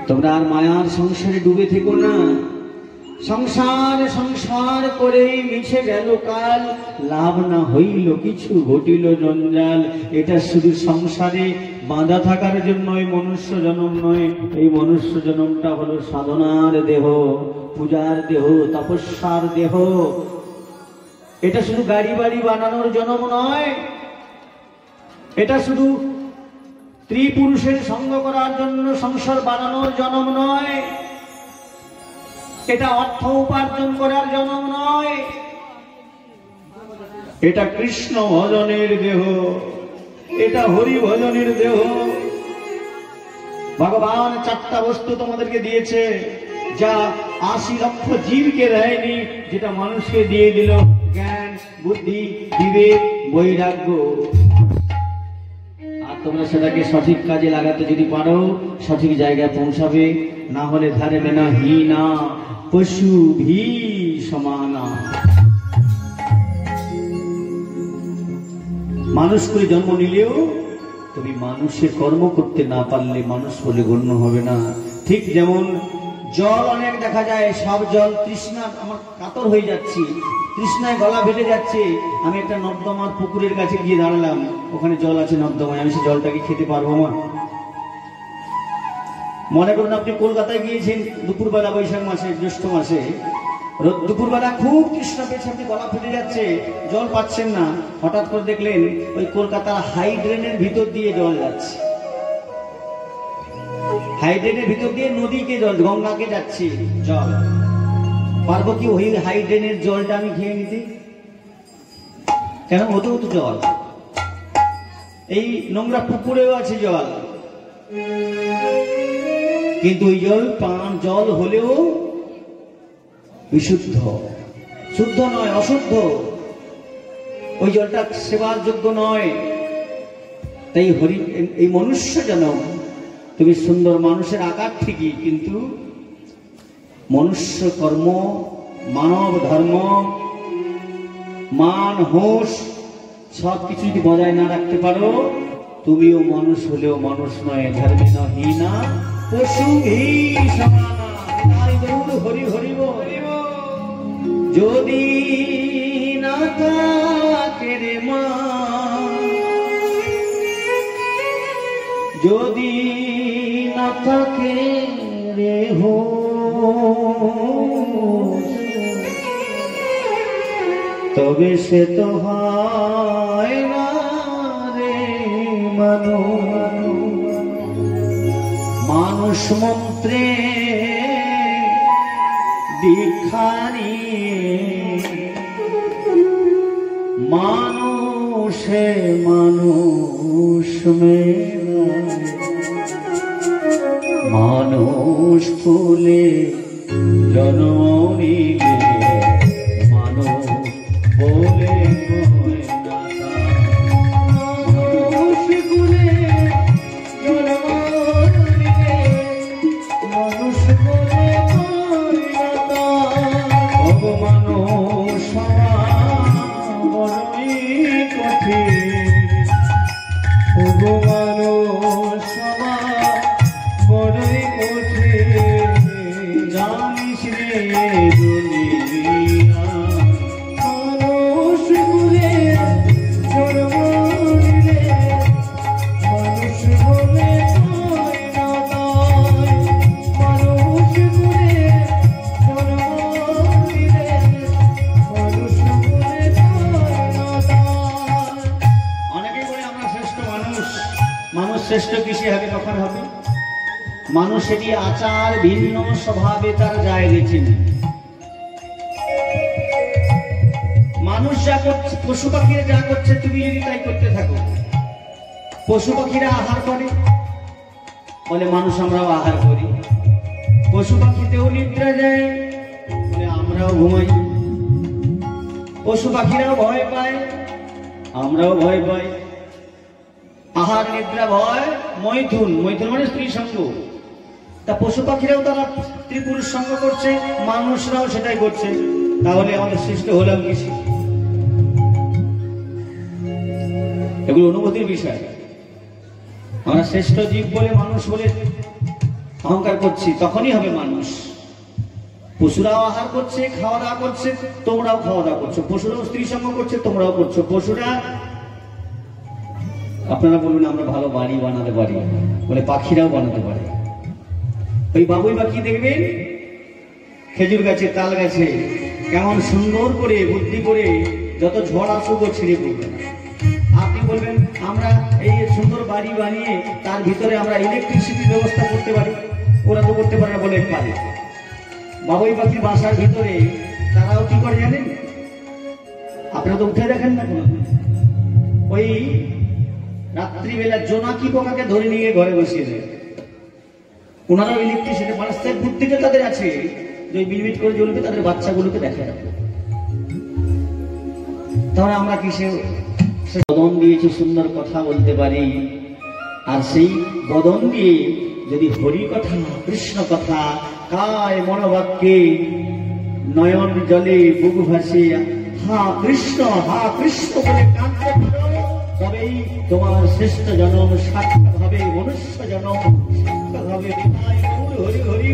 তোমরা আর মায়ার সংসারে ডুবে থেকো না। সংসার সংসার করেই মিছে গেল কাল, লাভ না হইল কিছু, ঘটিল জঞ্জাল। এটা শুধু সংসারে বাঁধা থাকার জন্য এই মনুষ্য জন্ম নয়। এই মনুষ্য জন্মটা হলো সাধনার দেহ, পূজার দেহ, তপস্যার দেহ। এটা শুধু গাড়ি বাড়ি বানানোর জন্ম নয়। এটা শুধু স্ত্রী পুরুষের সঙ্গ করার জন্য সংসার বানানোর জন্ম নয়। এটা অর্থ উপার্জন করার জন্ম নয়। এটা কৃষ্ণ ভজনের দেহ, এটা হরি ভজনের দেহ। ভগবান চারটা বস্তু তোমাদেরকে দিয়েছে, যা ৮০ লক্ষ জীবকে দেয়নি, যেটা মানুষকে দিয়ে দিল। জ্ঞান, বুদ্ধি, বিবেক, বৈরাগ্য। আর তোমরা সেটাকে সঠিক কাজে লাগাতে যদি পারো, সঠিক জায়গায় পৌঁছাবে। না হলে ধারবে না হীনা পশু ভি সমানা। মানুষ করে জন্ম নিলেও তুমি মানুষের কর্ম করতে না পারলে মানুষ বলে গণ্য হবে না। ঠিক যেমন জল অনেক দেখা যায়, সব জল তৃষ্ণা, আমার কাতর হয়ে যাচ্ছি, তৃষ্ণায় গলা ফেটে যাচ্ছে, আমি একটা নর্দমার পুকুরের কাছে গিয়ে দাঁড়ালাম, ওখানে জল আছে নর্দমায়, আমি সেই জলটাকে খেতে পারবো না? মনে করুন আপনি কলকাতায় গিয়েছেন দুপুরবেলা, বৈশাখ মাসে, জ্যৈষ্ঠ মাসে, দুপুরবেলা খুব তৃষ্ণা পেয়েছে, আপনি গলা ফেটে যাচ্ছে, জল পাচ্ছেন না। হঠাৎ করে দেখলেন ওই কলকাতার হাই ড্রেনের ভিতর দিয়ে জল যাচ্ছে, হাই ড্রেনের ভিতর দিয়ে নদীকে জল, গঙ্গাকে যাচ্ছে জল। পারবো কি ওই হাই ড্রেনের জলটা আমি খেয়ে নিতে? কেন? ওতেও তো জল। এই নোংরা পুকুরেও আছে জল, কিন্তু ওই জল পান জল হলেও বিশুদ্ধ, শুদ্ধ নয়, অশুদ্ধ। ওই জলটা সেবার যোগ্য নয়। তাই হরি, এই মনুষ্য জন্ম, তুমি সুন্দর মানুষের আকার ঠিকই, কিন্তু মনুষ্য কর্ম, মানব ধর্ম, মান, হোশ সবকিছু যদি বজায় না রাখতে পারো, তুমিও মানুষ হলেও মানুষ নয়। ধর্মে না হীনা পশু ভি সমানা। হরি হরি বল। যদি না থাকে রে মা, যদি না থাকে রে হো, তবে সে তো হয় না রে মানুষ। মন্ত্রে দীক্ষা নিয়ে মানুষে মানুষ মেলায়, মানুষ কুলে জন্ম নিলে মানুষ বলে শ্রেষ্ঠ কিসে হবে? কখন হবে? মানুষেরই আচার ভিন্ন, স্বভাবে তার যায় গেছে। মানুষ যা করছে, পশু পাখিরা যা করছে, তুমি যদি তাই করতে থাকো। পশু পাখিরা আহার করে, বলে মানুষ আমরাও আহার করি। পশু পাখিতেও নিদ্রা যায়, বলে আমরাও ঘুমাই। পশু পাখিরাও ভয় পায়, আমরাও ভয় পাই। আহার, নিদ্রা, ভয়, মৈথুন, মৈথুন মানে স্ত্রী সঙ্গ। তা পশু পাখিরাও তারা স্ত্রী পুরুষ সঙ্গ করছে, মানুষরাও সেটাই করছে। তাহলে আমাদের সৃষ্ট হলাম কিসে? এগুলো অনুভূতির বিষয়। আমরা শ্রেষ্ঠ জীব বলে, মানুষ বলে অহংকার করছি, তখনই হবে মানুষ। পশুরাও আহার করছে, খাওয়া দাওয়া করছে, তোমরাও খাওয়া দাওয়া করছো। পশুরাও স্ত্রী সঙ্গ করছে, তোমরাও করছো। পশুরা, আপনারা বলুন আমরা ভালো বাড়ি বানাতে পারি, বলে পাখিরাও বানাতে পারে। ওই বাবুই পাখি দেখবেন খেজুর গাছে, তাল গাছে কেমন সুন্দর করে বুদ্ধি করে যত ঝড় আসুক ছিঁড়ে পড়বে না। আপনি বলবেন আমরা এই সুন্দর বাড়ি বানিয়ে তার ভিতরে আমরা ইলেকট্রিসিটির ব্যবস্থা করতে পারি, ওরা তো করতে পারে না, বলে পারে। বাবুই পাখির বাসার ভিতরে তারাও কি করে জানেন? আপনারা তো উঠে দেখেন না কোনো, ওই রাত্রিবেলা জোনাকি পোকাকে ধরে নিয়ে ঘরে বসিয়ে দেয়। ওনারাও ইলেকট্রিসিটি বানাচ্ছে, বুদ্ধিটা তাদের আছে যে মিটমিট করে জ্বলবে, তাদের বাচ্চাগুলোকে দেখা যাবে। তাহলে আমরা কি সে বদন দিয়েছি সুন্দর কথা বলতে পারি, আর সেই বদন দিয়ে যদি হরি কথা, কৃষ্ণ কথা, কায় মনোবাক্যে নয়ন জলে বুক ভাসে হা কৃষ্ণ বলে কাঁদতে পারো, তবেই তোমার শ্রেষ্ঠ জনম সার্থক হবে, মনুষ্য জনম সার্থক হবে। হরি হরি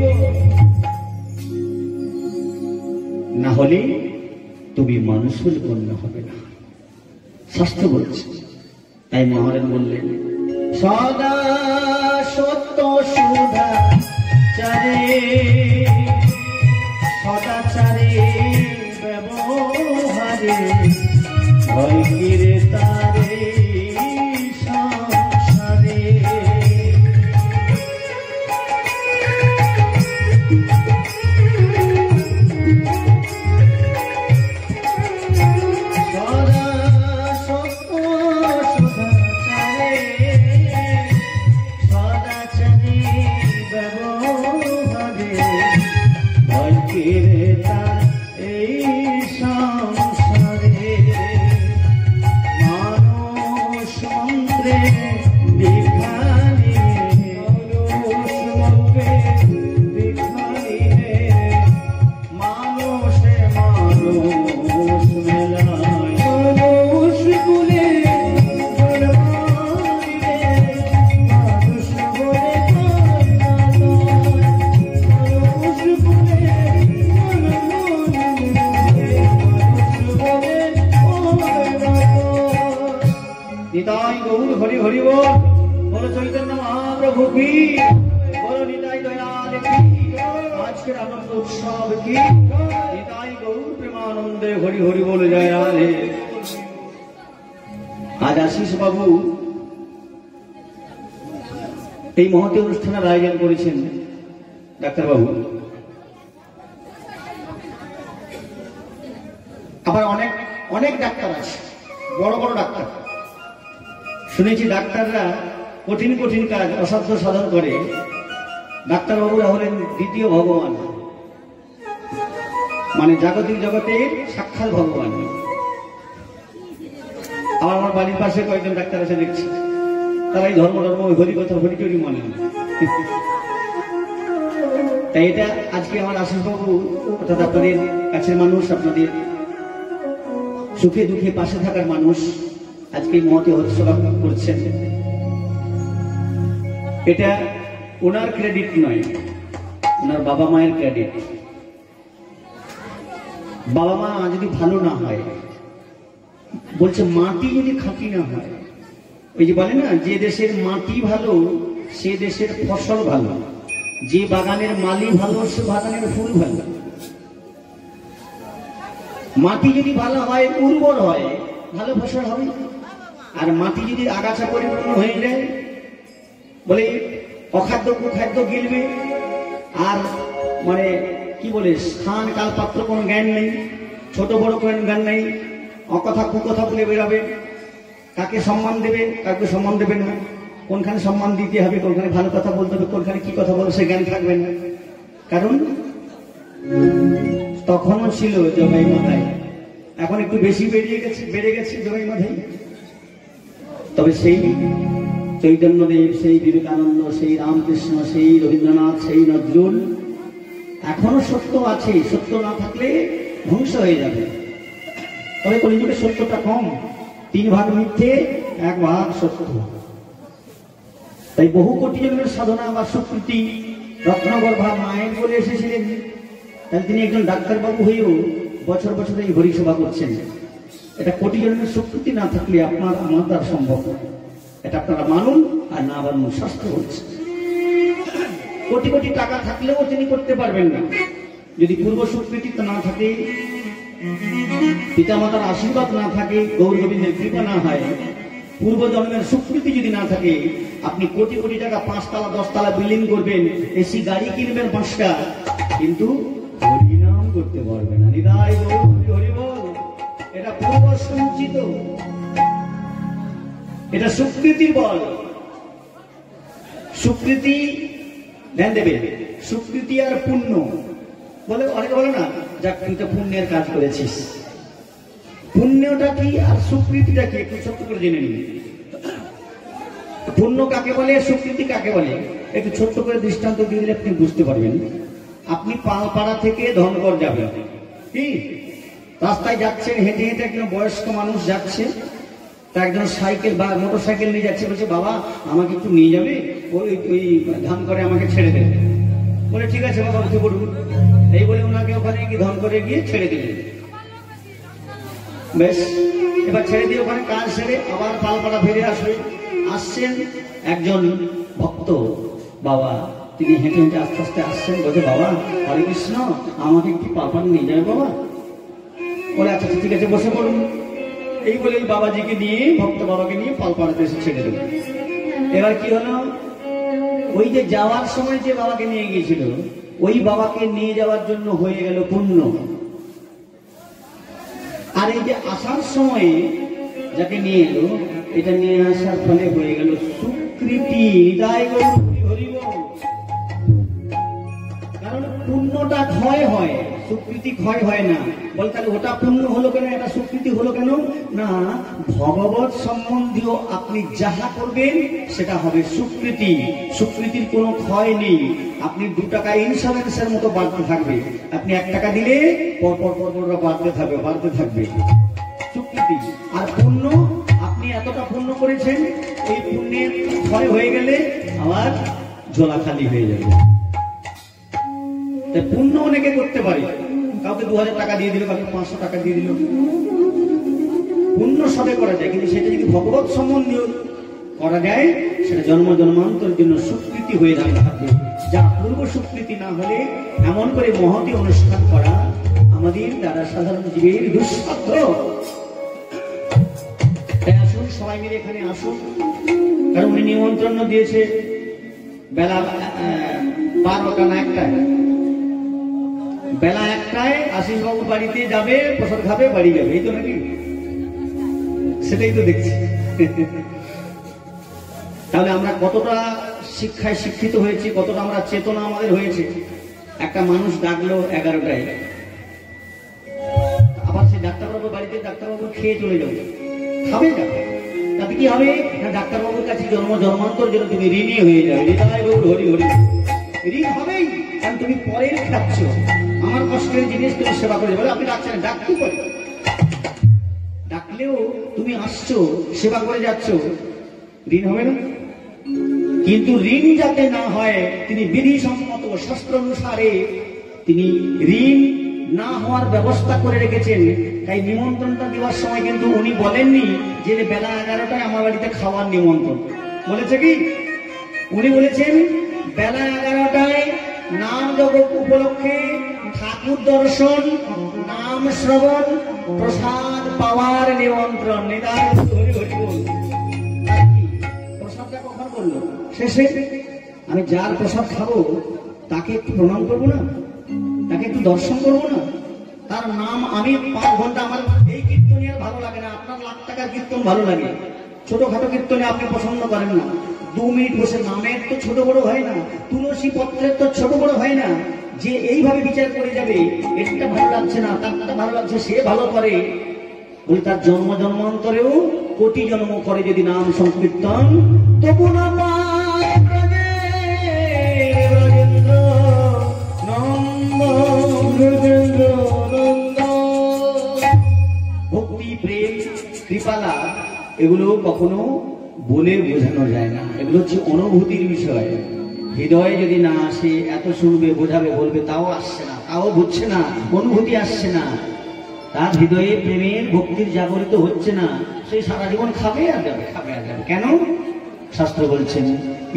না হলে তুমি মানুষের গণ্য হবে না, শাস্ত্র বলছে। তাই মহারাজ বললেন সদা সত্য সুধা চারে, সদাচারে ব্যবহারে ভয়কিরে তারে সংসারে। নিতাই গৌর হরি হরি বল, বলো চৈতন্য মহাপ্রভু কি, বলো নিতাই দয়াল কি, আজকের আনন্দ উৎসব কি। নিতাই গৌর প্রেমানন্দে হরি হরি বলে জয় রাধে। আজ আশিস বাবু এই মহতী অনুষ্ঠানের আয়োজন করেছেন। ডাক্তারবাবু আবার অনেক অনেক ডাক্তার আছে, বড় বড় ডাক্তার। শুনেছি ডাক্তাররা কঠিন কঠিন কাজ অসাধ্য সাধন করে। ডাক্তারবাবুরা হলেন দ্বিতীয় ভগবান, মানে জাগতিক জগতের সাক্ষাৎ ভগবান। আমার বাড়ির পাশে কয়েকজন ডাক্তার আছে দেখছি, তারা এই ধর্ম হরি কথা হরি টরি মানে না। তাই এটা আজকে আমার আশিসবাবু অর্থাৎ আপনাদের কাছের মানুষ, আপনাদের সুখে দুঃখে পাশে থাকার মানুষ, আজকে মহতী উৎসব করছেন। এটা ওনার ক্রেডিট নয়, ওনার বাবা মায়ের ক্রেডিট। বাবা মা যদি ভালো না হয়, বলছে মাটি যদি খাঁটি না হয়, ওই যে বলে না যে দেশের মাটি ভালো সে দেশের ফসল ভালো, যে বাগানের মালি ভালো সে বাগানের ফুল ভালো। মাটি যদি ভালো হয়, উর্বর হয়, ভালো ফসল হবে। আর মাটি যদি আগাছা পরিপূর্ণ হয়ে যায়, বলে অখাদ্য কুখাদ্য গিলবে, আর মানে কি বলে স্থান কাল পাত্র কোনো জ্ঞান নেই, ছোট বড় কোনো জ্ঞান নেই, অকথা কুকথা বলে বেরাবে। কাকে সম্মান দেবে, কাকে সম্মান দেবে না, কোনখানে সম্মান দিতে হবে, কোনখানে ভালো কথা বলতে হবে, কোনখানে কি কথা বলবে সে জ্ঞান থাকবে না। কারণ তখনও ছিল জগাই মাথায়, এখন একটু বেশি বেড়ে গেছে জগাই মাথায়। তবে সেই চৈতন্যদেব, সেই বিবেকানন্দ, সেই রামকৃষ্ণ, সেই রবীন্দ্রনাথ, সেই নজরুল এখনো সত্য আছে। সত্য না থাকলে ধ্বংস হয়ে যাবে। তবে কলিযুগে সত্যটা কম, 3 ভাগ মিথ্যে 1 ভাগ সত্য। তাই বহু কোটি জনের সাধনা বা স্বীকৃতি রত্নগর্ভা মায়ের বলে এসেছিলেন, তাহলে তিনি একজন ডাক্তারবাবু হয়েও বছর বছর এই হরিসেবা করছেন। এটা কোটি জন্মের স্বীকৃতি না থাকলে আপনার আমার দ্বারা সম্ভব নয়। এটা আপনারা মানুন আর না মানুন, শাস্ত্র হচ্ছে। কোটি কোটি টাকা থাকলেও তিনি করতে পারবেন না যদি পূর্ব স্বীকৃতি না থাকে, পিতামাতার আশীর্বাদ না থাকে, গৌর গোবিন্দের কৃপা না হয়, পূর্ব জন্মের স্বীকৃতি যদি না থাকে, আপনি কোটি কোটি টাকা 5 তলা 10 তলা বিল্ডিং করবেন, এসি গাড়ি কিনবেন 5টা, কিন্তু হরিনাম করতে পারবেন না। নিতাই গৌর হরি বল। এটা পূর্ব সঞ্চিত, এটা স্বীকৃতির বল। স্বীকৃতি ধ্যান দেবে, স্বীকৃতি আর পুণ্য বলে, অনেকে বলে না যাক তুই তো পুণ্যের কাজ করেছিস। পুণ্যটা কি আর স্বীকৃতিটা কি একটু ছোট্ট করে জেনে নিন। পুণ্য কাকে বলে, স্বীকৃতি কাকে বলে, একটু ছোট্ট করে দৃষ্টান্ত দিয়ে দিলে আপনি বুঝতে পারবেন। আপনি পালপাড়া থেকে ধনগড় যাবেন, কি রাস্তায় যাচ্ছেন, হেঁটে হেঁটে একজন বয়স্ক মানুষ যাচ্ছে, তা একজন সাইকেল বা মোটর সাইকেল নিয়ে যাচ্ছে, বলছে বাবা আমাকে একটু নিয়ে যাবে, ওই ধান করে আমাকে ছেড়ে দেবে। বলে ঠিক আছে বাবা উঠে পড়ুন। এই বলে ওনাকে ওখানে ধান করে গিয়ে ছেড়ে দিলেন। বেশ, এবার ছেড়ে দিয়ে ওখানে কাজ সেরে আবার পালপাড়া ফিরে আসছেন একজন ভক্ত বাবা, তিনি হেঁটে হেঁটে আস্তে আস্তে আসছেন, বলছে বাবা হরে কৃষ্ণ, আমাকে একটু পালপাড়া নিয়ে যাবে বাবা। বলে আচ্ছা ঠিক আছে বসে পড়ুন। এই বলে এই বাবাজিকে নিয়ে, ভক্ত বাবাকে নিয়ে পালপাড়াতে এসে ছেড়ে দেবেন। এবার কি হলো, ওই যে যাওয়ার সময় যে বাবাকে নিয়ে গিয়েছিল, ওই বাবাকে নিয়ে যাওয়ার জন্য হয়ে গেল পুণ্য। আর এই যে আসার সময় যাকে নিয়ে এলো, এটা নিয়ে আসার ফলে হয়ে গেল স্বীকৃতি। কারণ পুণ্যটা ক্ষয় হয়, স্বীকৃতি ক্ষয় হয় না। বলে তাহলে ওটা পুণ্য হলো কেন, এটা স্বীকৃতি হলো কেন? না, ভগবত সম্বন্ধীয় আপনি যাহা করবেন সেটা হবে স্বীকৃতি। স্বীকৃতির কোনো ক্ষয় নেই। আপনি 2 টাকা ইন্স্যুরেন্সের মতো বাড়তে থাকবে, আপনি 1 টাকা দিলে পরপর বাড়তে থাকবে স্বীকৃতি। আর পুণ্য, আপনি এতটা পুণ্য করেছেন, ওই পুণ্যের ক্ষয় হয়ে গেলে আবার ঝোলা খালি হয়ে যাবে। পুণ্য অনেকে করতে পারে, কাউকে 2000 টাকা দিয়ে দিল, কাউকে 500 টাকা দিয়ে দিল, পুণ্য সবে করা যায়। কিন্তু সেটা যদি ভগবত সম্বন্ধীয় করা যায়, সেটা জন্ম জন্মান্তরের জন্য স্বীকৃতি হয়ে থাকবে। যা পূর্ব স্বীকৃতি না হলে এমন করে মহতী অনুষ্ঠান করা আমাদের দ্বারা সাধারণ জীবের দুঃসাধ্য। আসুন সবাই মিলে এখানে আসুন, কারণ উনি নিমন্ত্রণ দিয়েছে বেলা 12টা না 1টায়। বেলা 1টায় আশিসবাবু বাড়িতে যাবে, প্রসাদ খাবে, বাড়ি যাবে, এই তো নাকি? সেটাই তো দেখছি। তাহলে আমরা কতটা শিক্ষায় শিক্ষিত হয়েছি, কতটা আমরা চেতনা আমাদের হয়েছে। একটা মানুষ ডাকলো 11টায়, আবার সে ডাক্তারবাবু বাড়িতে ডাক্তারবাবু খেয়ে চলে যাবে, খাবে না, তাতে কি হবে না, ডাক্তারবাবুর কাছে জন্ম জন্মান্তর যেন তুমি ঋণী হয়ে যাবে। হরি হরি ঋণ হবেই, কারণ তুমি পরের খাচ্ছ, আমার কষ্টের জিনিস তুমি সেবা করে। বলে আপনি ডাকছেন, ডাকতে পারে, ডাকলেও তুমি আসছো, সেবা করে যাচ্ছ, ঋণ হবে না। কিন্তু ঋণ যাতে না হয়, তিনি বিধিসম্মত শাস্ত্র অনুসারে তিনি ঋণ না হওয়ার ব্যবস্থা করে রেখেছেন। তাই নিমন্ত্রণটা দেওয়ার সময় কিন্তু উনি বলেননি যে বেলা 11টায় আমার বাড়িতে খাওয়ার নিমন্ত্রণ। বলেছে কি? উনি বলেছেন বেলা 11টায় নাম জপ উপলক্ষে ঠাকুর দর্শন, নাম শ্রবণ, প্রসাদ পাওয়ার নিমন্ত্রণ। প্রসাদটা কখন করলো? শেষে আমি যার প্রসাদ খাবো তাকে একটু প্রণাম করবো না, তাকে একটু দর্শন করবো না, তার নাম আমি 5 ঘন্টা, আমার এই কীর্তনে আর ভালো লাগে না, আপনার লাখ টাকার কীর্তন ভালো লাগে, ছোটখাটো কীর্তনে আপনি পছন্দ করেন না। 2 মিনিট বসে, নামের তো ছোট বড় হয় না, তুলসী পত্রের তো ছোট বড় হয় না, যে এইভাবে বিচার করে যাবে এটা ভালো লাগছে না, তারটা ভালো লাগছে, সে ভালো করে, বলে তার জন্ম জন্মান্তরেও কোটি জন্ম করে যদি নাম সংকীর্তন, তবু না পায় ব্রজেন্দ্র নন্দ। ভক্তি, প্রেম, কৃপালা এগুলো কখনো বলে বোঝানো যায় না, এগুলো হচ্ছে অনুভূতির বিষয়। হৃদয়ে যদি না আসে, এত শুনবে, বোঝাবে, বলবে, তাও আসছে না, তাও বুঝছে না, অনুভূতি আসছে না, তার হৃদয়ে প্রেমের ভক্তির জাগরিত হচ্ছে না, সেই সারা জীবন খাবে আর যাবে, খাবে আর যাবে। কেন? শাস্ত্র বলছেন,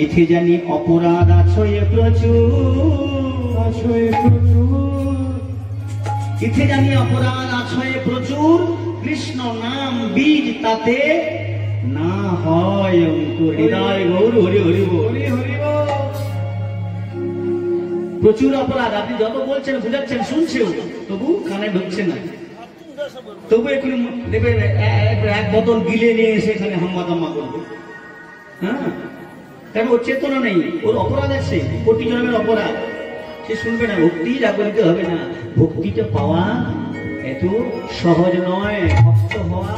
ইথে জানি অপরাধ আছয়ে প্রচুর, ইথে জানি অপরাধ আছয়ে প্রচুর, কৃষ্ণ নাম বীজ তাতে না হয় অঙ্কুর। হৃদয় গৌর হরি হরি বল। প্রচুর অপরাধ, আপনি যত বলছেন, বুঝাচ্ছেন, শুনছেও, তবু কানে ঢুকছে না, তবু একটু দেবে এক বোতল গিলে নিয়ে এসে এখানে হাম্মা দাম্মা করবে। হ্যাঁ, কেন? ওর চেতনা নেই, ওর অপরাধ আছে, কোটি জন্মের অপরাধ, সে শুনবে না। ভক্তি জাগরিত হবে না। ভক্তিটা পাওয়া এত সহজ নয়, ভক্ত হওয়া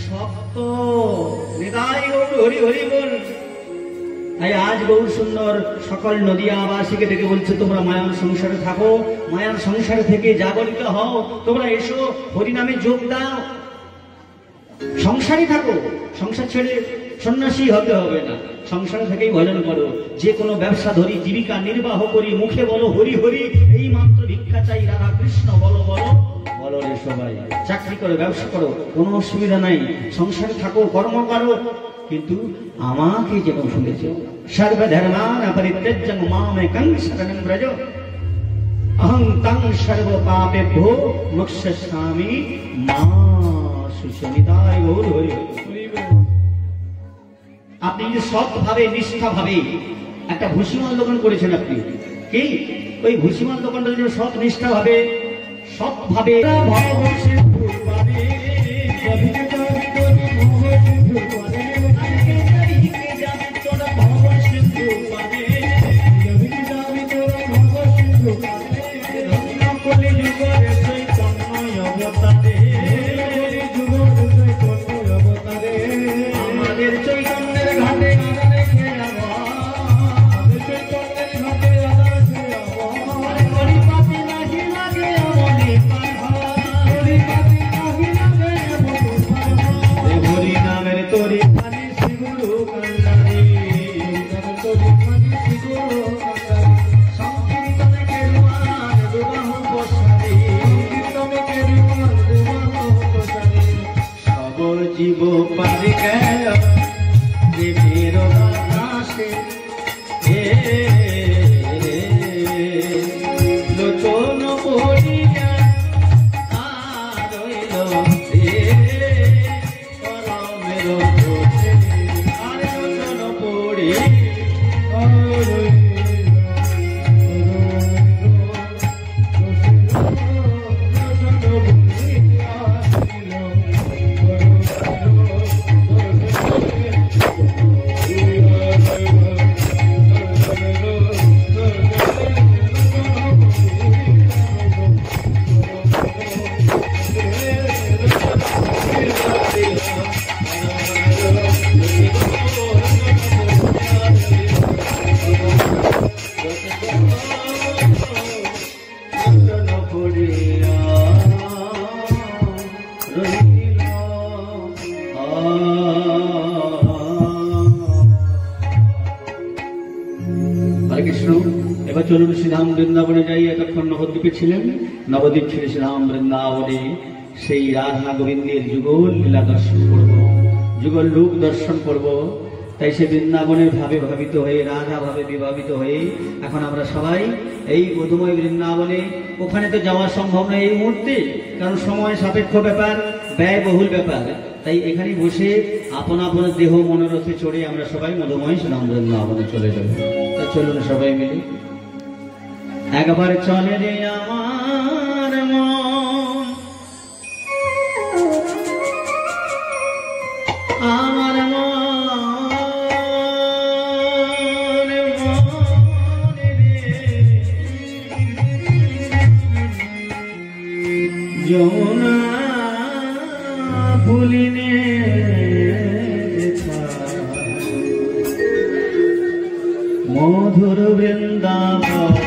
শক্ত। হৃদয় গৌর হরি হরি বল। তাই আজ গৌর সুন্দর সকল নদিয়াবাসীকে ডেকে বলছে, তোমরা মায়ার সংসারে থাকো, মায়ার সংসারে থেকে জাগরিত হও, তোমরা এসো, হরিনামে যোগ দাও, সংসারই থাকো, সংসার ছেড়ে সন্ন্যাসী হতে হবে না, সংসার থেকেই ভজন করো। যে কোনো ব্যবসা ধরি, জীবিকা নির্বাহ করি, মুখে বলো হরি হরি, এই মাত্র ভিক্ষা চাই, রাধা কৃষ্ণ বলো বলো বলো রে সবাই। চাকরি করো, ব্যবসা করো, কোনো অসুবিধা নাই, সংসারে থাকো, কর্ম করো, কিন্তু আমাকে যেমন শুনেছ, সর্বধর্মান পরিত্যজ্য মামেকং শরণং ব্রজ, অহং তং সর্ব পাপেভ্যো মোক্ষয়িষ্যামি মা সুশমিতায় গৌর হরি হরি। আপনি যদি সৎভাবে, নিষ্ঠাভাবে একটা ভুসিমাল দোকান করেছেন, আপনি কি ওই ভুসিমাল দোকানটা যদি সৎ নিষ্ঠাভাবে, সৎভাবে আমাদের চৈতন্যের ঘাটে জীব পারি গেল দেবীর বাতাসে, লোচন পড়িয়া রইল পরমের দোষে, আর লোচন পড়ি এবার চলুন শ্রীধাম বৃন্দাবনে যাই। এতক্ষণ নবদ্বীপে ছিলেন, নবদ্বীপ ছেড়ে শ্রীধাম বৃন্দাবনে সেই রাধা গোবিন্দের যুগল লীলা দর্শন করব, যুগল রূপ দর্শন করব। তাই সে বৃন্দাবনের ভাবে ভাবিত হয়ে, রাধা ভাবে বিভাবিত হয়ে এখন আমরা সবাই এই মধুময় বৃন্দাবনে, ওখানে তো যাওয়া সম্ভব নয় এই মুহূর্তে, কারণ সময় সাপেক্ষ ব্যাপার, ব্যয়বহুল ব্যাপার। তাই এখানে বসে আপন আপন দেহ মনোরথে চড়ে আমরা সবাই মধুময় শ্রীধাম বৃন্দাবনে চলে যাব। তাই চলুন সবাই মিলে একবার চলে রে আমার মন, আমার মন যমুনা ভুলিনে মধুর বৃন্দাবন,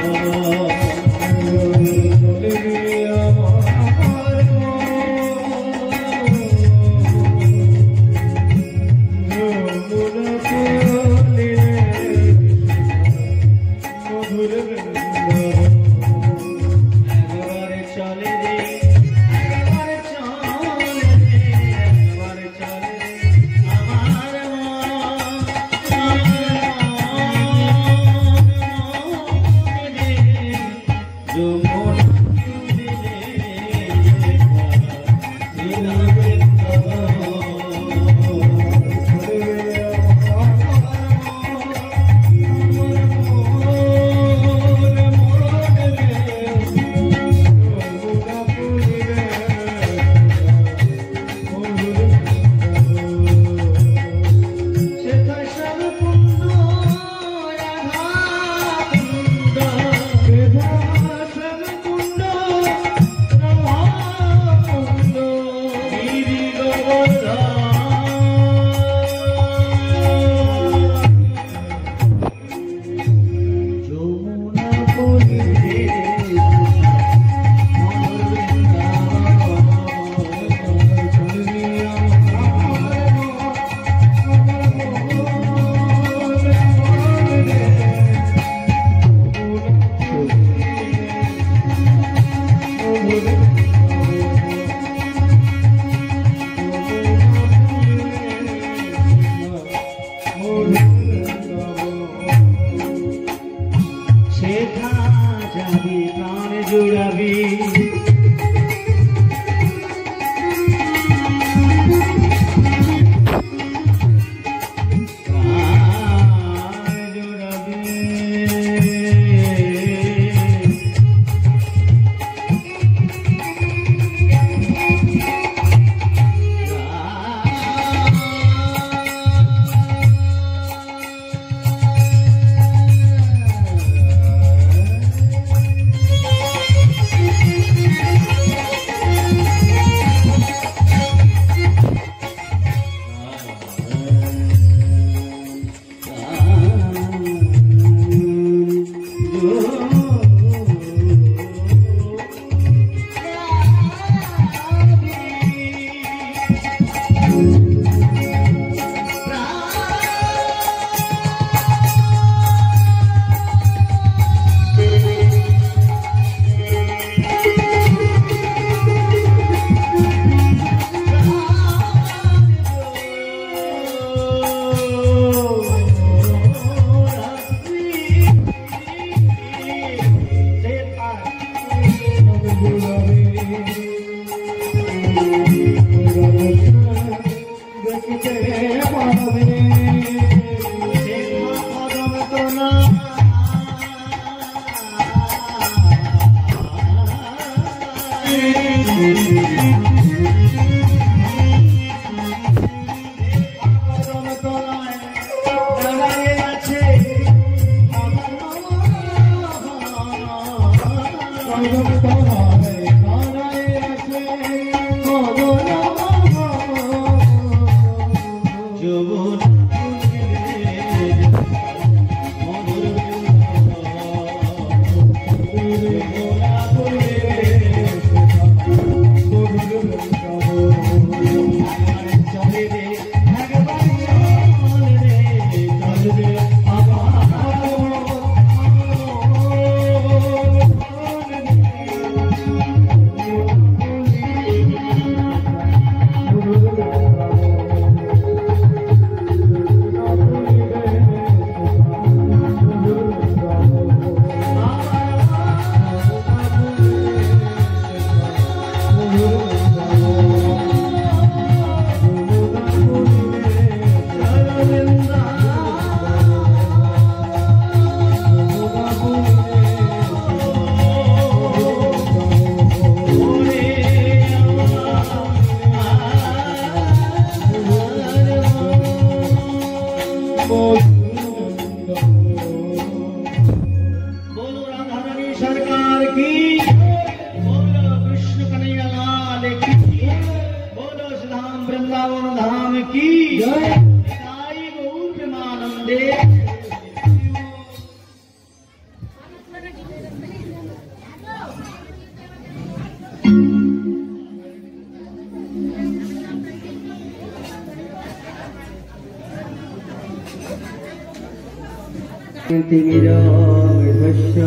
तिमिराभस्य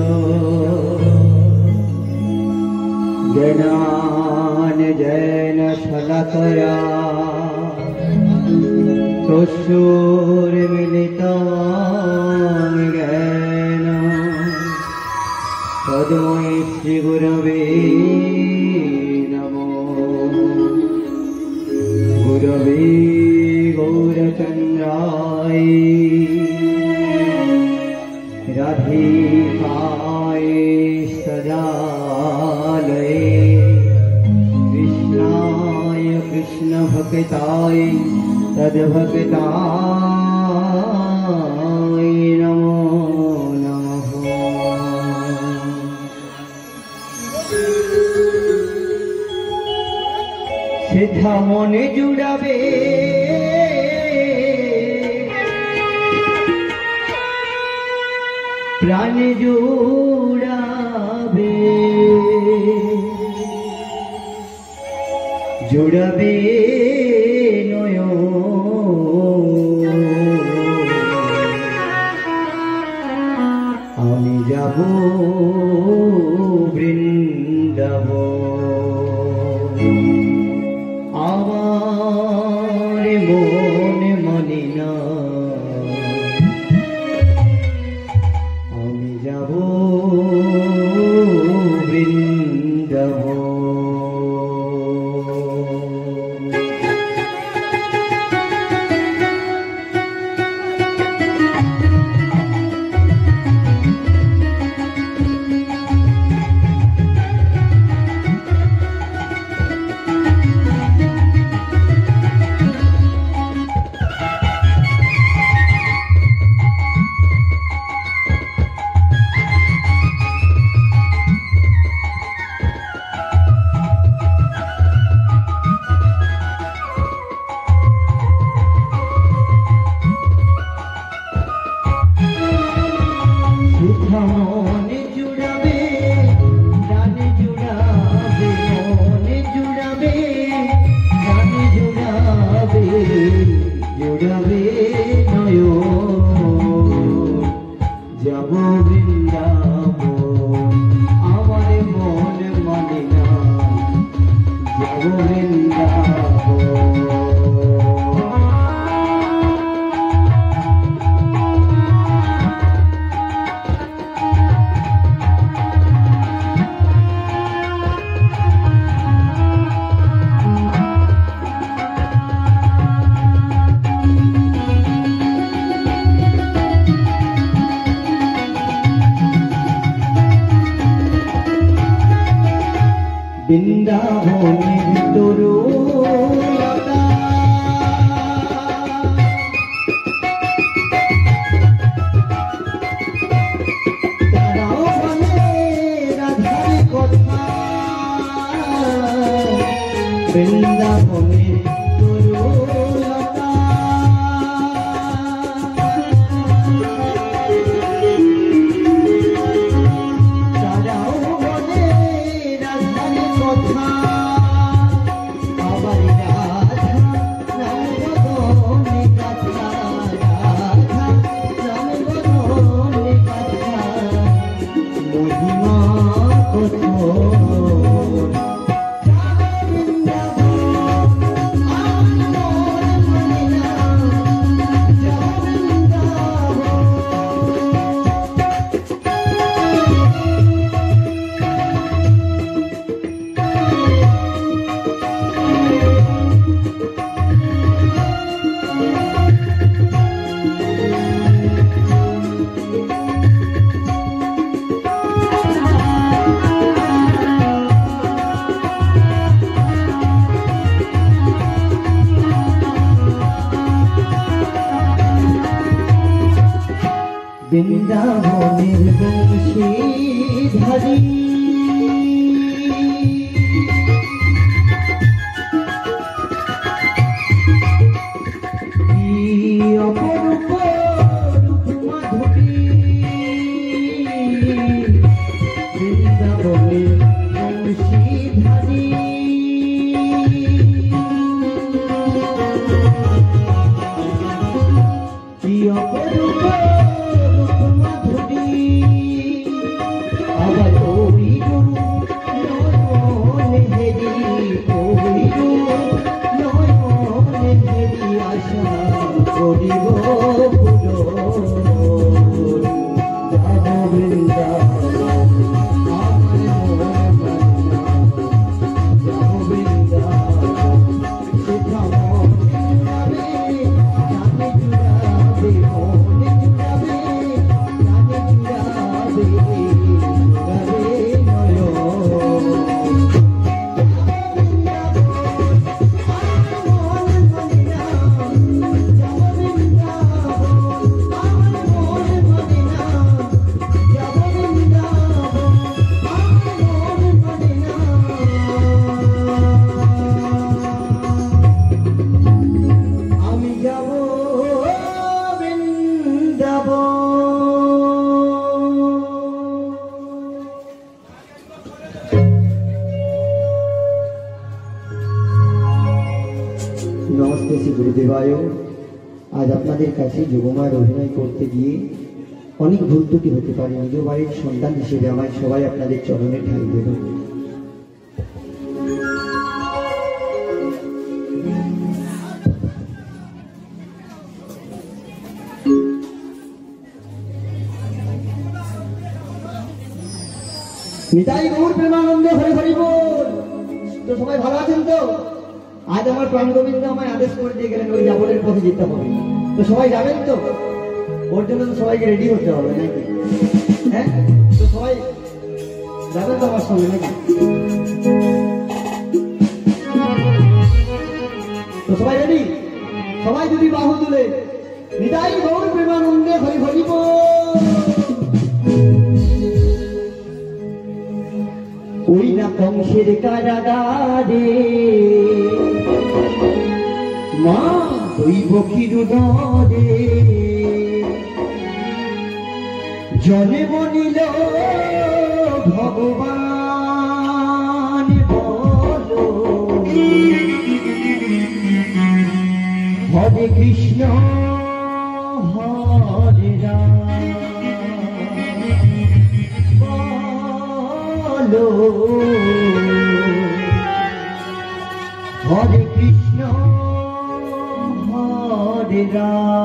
जनान जैन शलाकया चक्षुर्मिलितं येन तस्मै श्रीगुरवे नमो। गुरवे गौरचन्द्राय राधिकाय सदालये कृष्णाय कृष्णभक्ताय तद्भक्ताय नमो नमः। সেথা মনে জুড়াবে প্রাণে জুড়াবে জুড়াবে নয়ন আমি যাব বৃন্দাবন। আমার মন মানে না আমি যাব বৃন্দাবন। মনে জুড়াবে প্রাণে জুড়াবে মনে জুড়াবে প্রাণে জুড়াবে জুড়াবে নয়ন যাব বৃন্দাবন। আমার মন মানে না যাব বৃন্দাবন। বৃন্দাবনের তরুলতা তারাও বলে রাধার কথা। বৃন্দাবনের তরুলতা তারাও বলে রাধার কথা। আবার রাধা নাম বদনে কথা রাধা নাম বদনে কথা মহিমা কত। বৃন্দাবনের বংশীধারী কি অপরূপ রূপ মাধুরী। বৃন্দাবনের বংশীধারী কি অপরূপ মাধুরী। আবার ওই শ্রী গুরুদেবায়। আজ আপনাদের কাছে যোগমায়ের অভিনয় করতে গিয়ে অনেক ভুল ত্রুটি হতে পারে। নিজ বাড়ির সন্তান হিসেবে আমায় সবাই আপনাদের চরণে ঠাঁই দেবেন। নিতাই গৌর প্রেমানন্দে হরি হরি বল। তো সবাই ভালো আছেন তো? আজ আমার প্রাণ গোবিন্দ আমায় আদেশ করে দিয়ে গেলেন ওই যাবনের পথে যেতে হবে। তো সবাই যাবেন তো? ওর জন্য তো সবাইকে রেডি হতে হবে নাকি? হ্যাঁ, তো সবাই যাবেন তো আমার সঙ্গে নাকি? তো সবাই রেডি? সবাই যদি বাহু তুলে নিতাই গৌর প্রেমানন্দে হরি হরি বল। ওই না কংসের কারাগারে মা দৈব কিরুদরে জলে বনিল ভগবান বলো হরে কৃষ্ণ হরে রাম হরে কৃষ্ণ হরে রাম।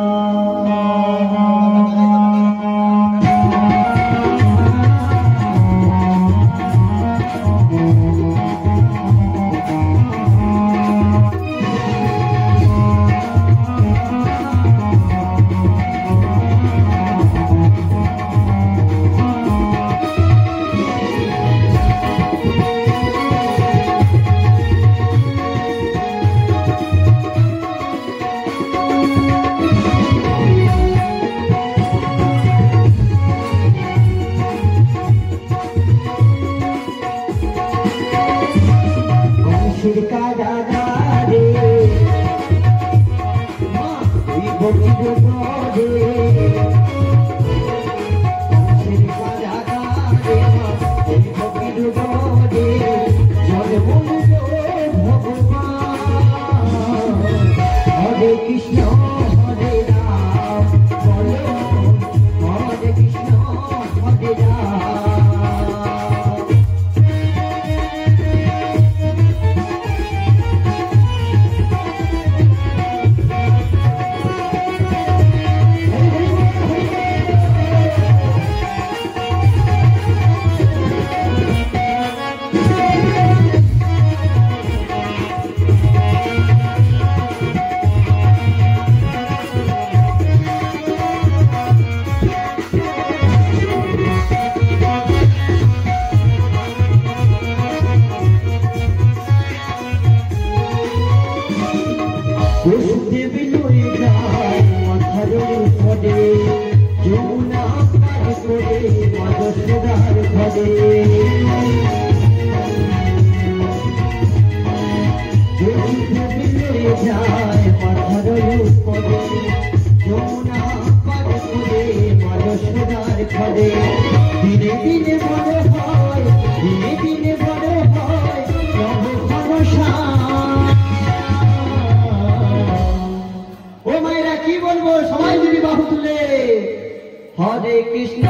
হরে কৃষ্ণ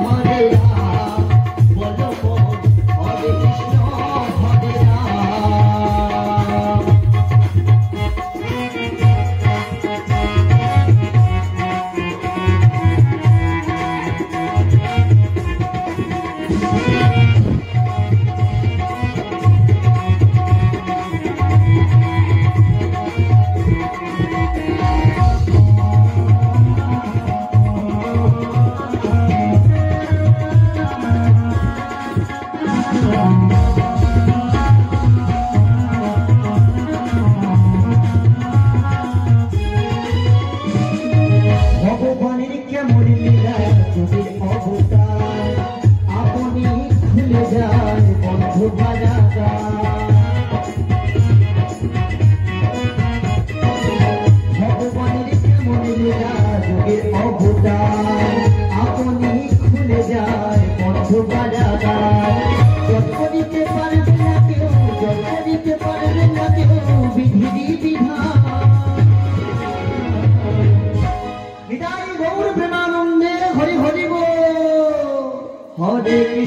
হরে রাম বলো হরে কৃষ্ণ হরে রাম। বিধি বিধান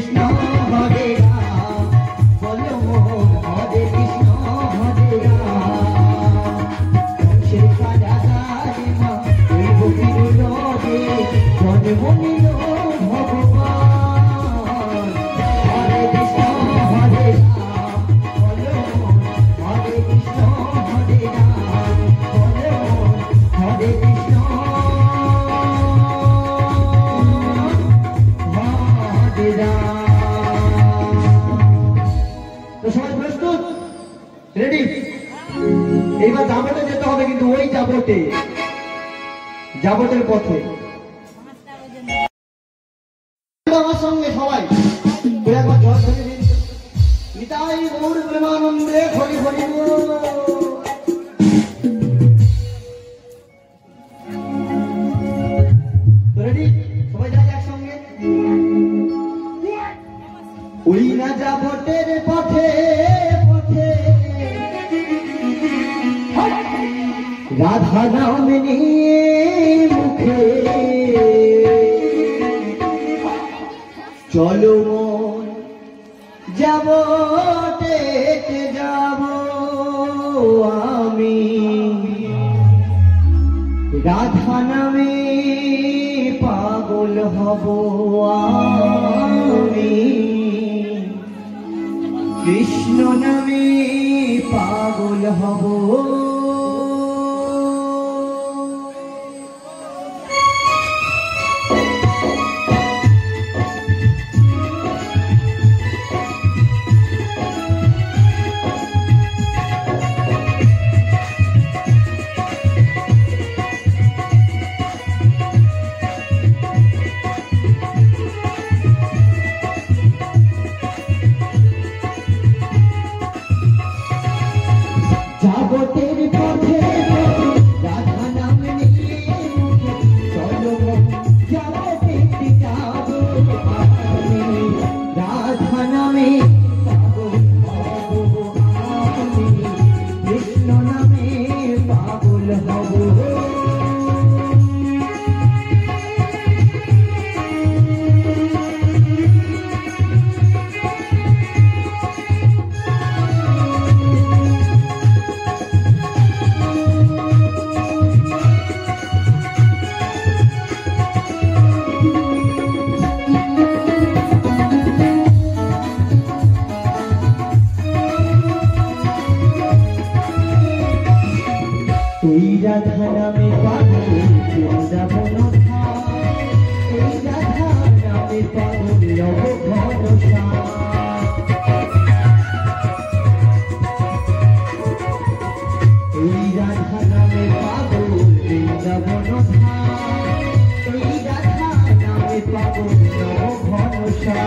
কৃষ্ণ হরে রাম বলো মোহন হরে কৃষ্ণ হরে রাম সে কাজা গায়ে মা ওই বকির রবে জন্ম নিল ভগবান হরে কৃষ্ণ হরে রাম বলো মোহন হরে কৃষ্ণ হরে রাম বলো মোহন হরে কৃষ্ণ তো সবাই প্রস্তুত রেডি এইবার যাবতে যেতে হবে কিন্তু ওই যাবতের পথে আমার সঙ্গে সবাই একবার জল ধরে দিন নিতাই গৌর প্রেমানন্দে হরি হরি বল। রেডি সবাই যাই একসঙ্গে ওই না যাবতের পথে পথে রাধা নাম নিয়ে মুখে চলো মন যাবতে যাব আমি রাধা নামে পাগল হব আমি কৃষ্ণ নামে পাগল হব যাবতের পথে রাধা নাম নিয়ে চলো যাবতে যাব আমি রাধা নামে পাগল হব আমি কৃষ্ণ নামে পাগল হব এই রাধা নামে পাগল বৃন্দাবন এই রাধা নামে পাগল ভরসা এই রাধা নামে পাগল বৃন্দাবন এই রাধা নামে পাগল ভরসা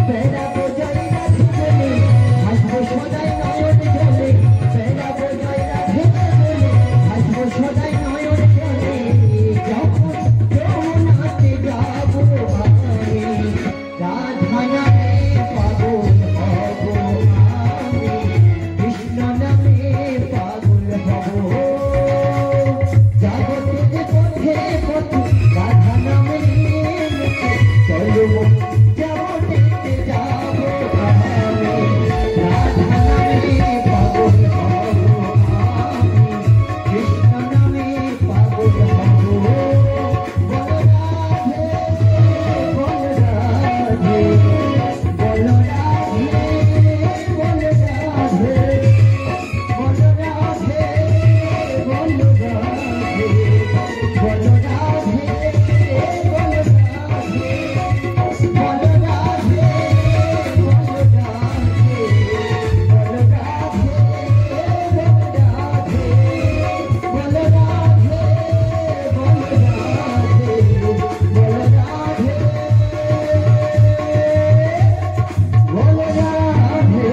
বেড়াবো জয় রাধে জলে হাসবো সদাই নয়ন জলে বেড়াবো জয় রাধে সদাই নয়ন জলে যখন যমুনাতে যাব আমি রাধা নামে পাগল হব আমি কৃষ্ণ নামে পাগল হব যাবতে পথে পথে রাধা নামে চলো যাবতে যাব আমি রাধা নামে পাগল হব আমি কৃষ্ণ নামে পাগল হব বল রাধে বল রাধে বল রাধে বল রাধে বল রাধে বল রাধে বল রাধে বল রাধে বল রাধে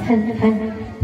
Thank you.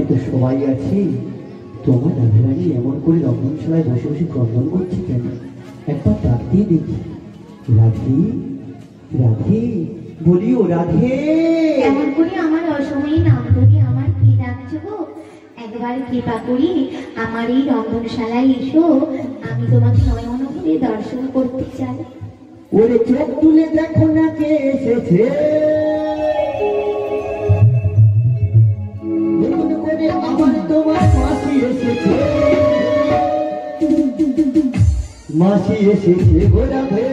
বাড়িতে তো সবাই আছে, তোমার রাধারানী এমন করে রন্ধনশালায় বসে বসে ক্রন্দন করছে কেন? একবার ডাক দিয়ে দেখি। রাধে, রাধে, বলিও রাধে। এমন করে আমার অসময়ে নাম ধরে আমার কি ডাকছো গো? একবার কৃপা করি আমার এই রন্ধনশালায় এসো, আমি তোমাকে নয়ন ভরে দর্শন করতে চাই। ওরে চোখ তুলে দেখো না কে এসেছে, নতুন করে আমার তোমার মাসি এসেছে, মাসি এসেছে গো রাধে,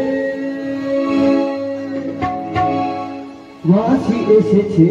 মাসি এসেছে।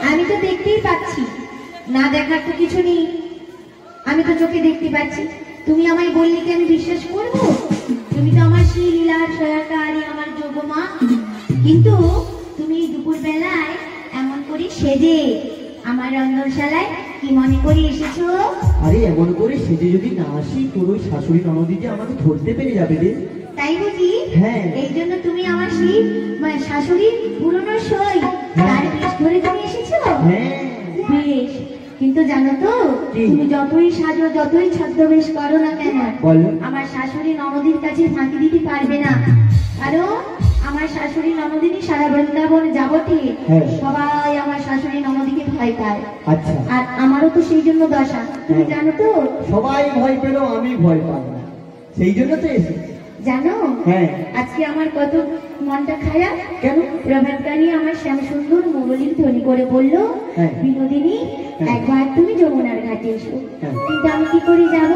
আমি তো দেখতেই পাচ্ছি, না দেখার তো কিছু নেই, আমি তো চোখে দেখতে পাচ্ছি। তুমি আমায় বললে কি আমি বিশ্বাস করবো? তুমি তো আমার শ্রী লীলার সহায়কারী, আমার যোগমা, কিন্তু তুমি দুপুর বেলায় এমন করে সেজে আমার রন্ধনশালায় কি মনে করে এসেছো? আরে এমন করে সেজে যদি না আসি, তোর ওই শাশুড়ি ননদি যে আমাকে ধরতে পেরে যাবে রে। তাই বুঝি? হ্যাঁ। এই জন্য তুমি আমার সেই শাশুড়ির পুরনো সই তার বেশ ধরে তুমি এসেছো? হ্যাঁ। বেশ, কিন্তু জানো তো, কি? তুমি যতই সাজো, যতই ছদ্মবেশ করো না কেন, বলো। আমার শাশুড়ি ননদির কাছে ফাঁকি দিতে পারবে না। কারণ আমার শাশুড়ি ননদিনী সারা বৃন্দাবন যাবতে হ্যাঁ। সবাই আমার শাশুড়ি ননদিকে ভয় পায়। আচ্ছা। আর আমারও তো সেই জন্য দশা, তুমি হ্যাঁ। জানো তো? সবাই ভয় পেল, আমি ভয় পাই না, সেই জন্য তো এসেছি। জানো, হ্যাঁ। আজকে আমার কত মনটা খারাপ। কেন? প্রভাতকালী আমার শ্যাম সুন্দর মুরলীর ধ্বনি করে বলল, হ্যাঁ। বিনোদিনী হ্যাঁ। একবার তুমি যমুনার ঘাটে এসো। হ্যাঁ। কিন্তু আমি কি করে যাব?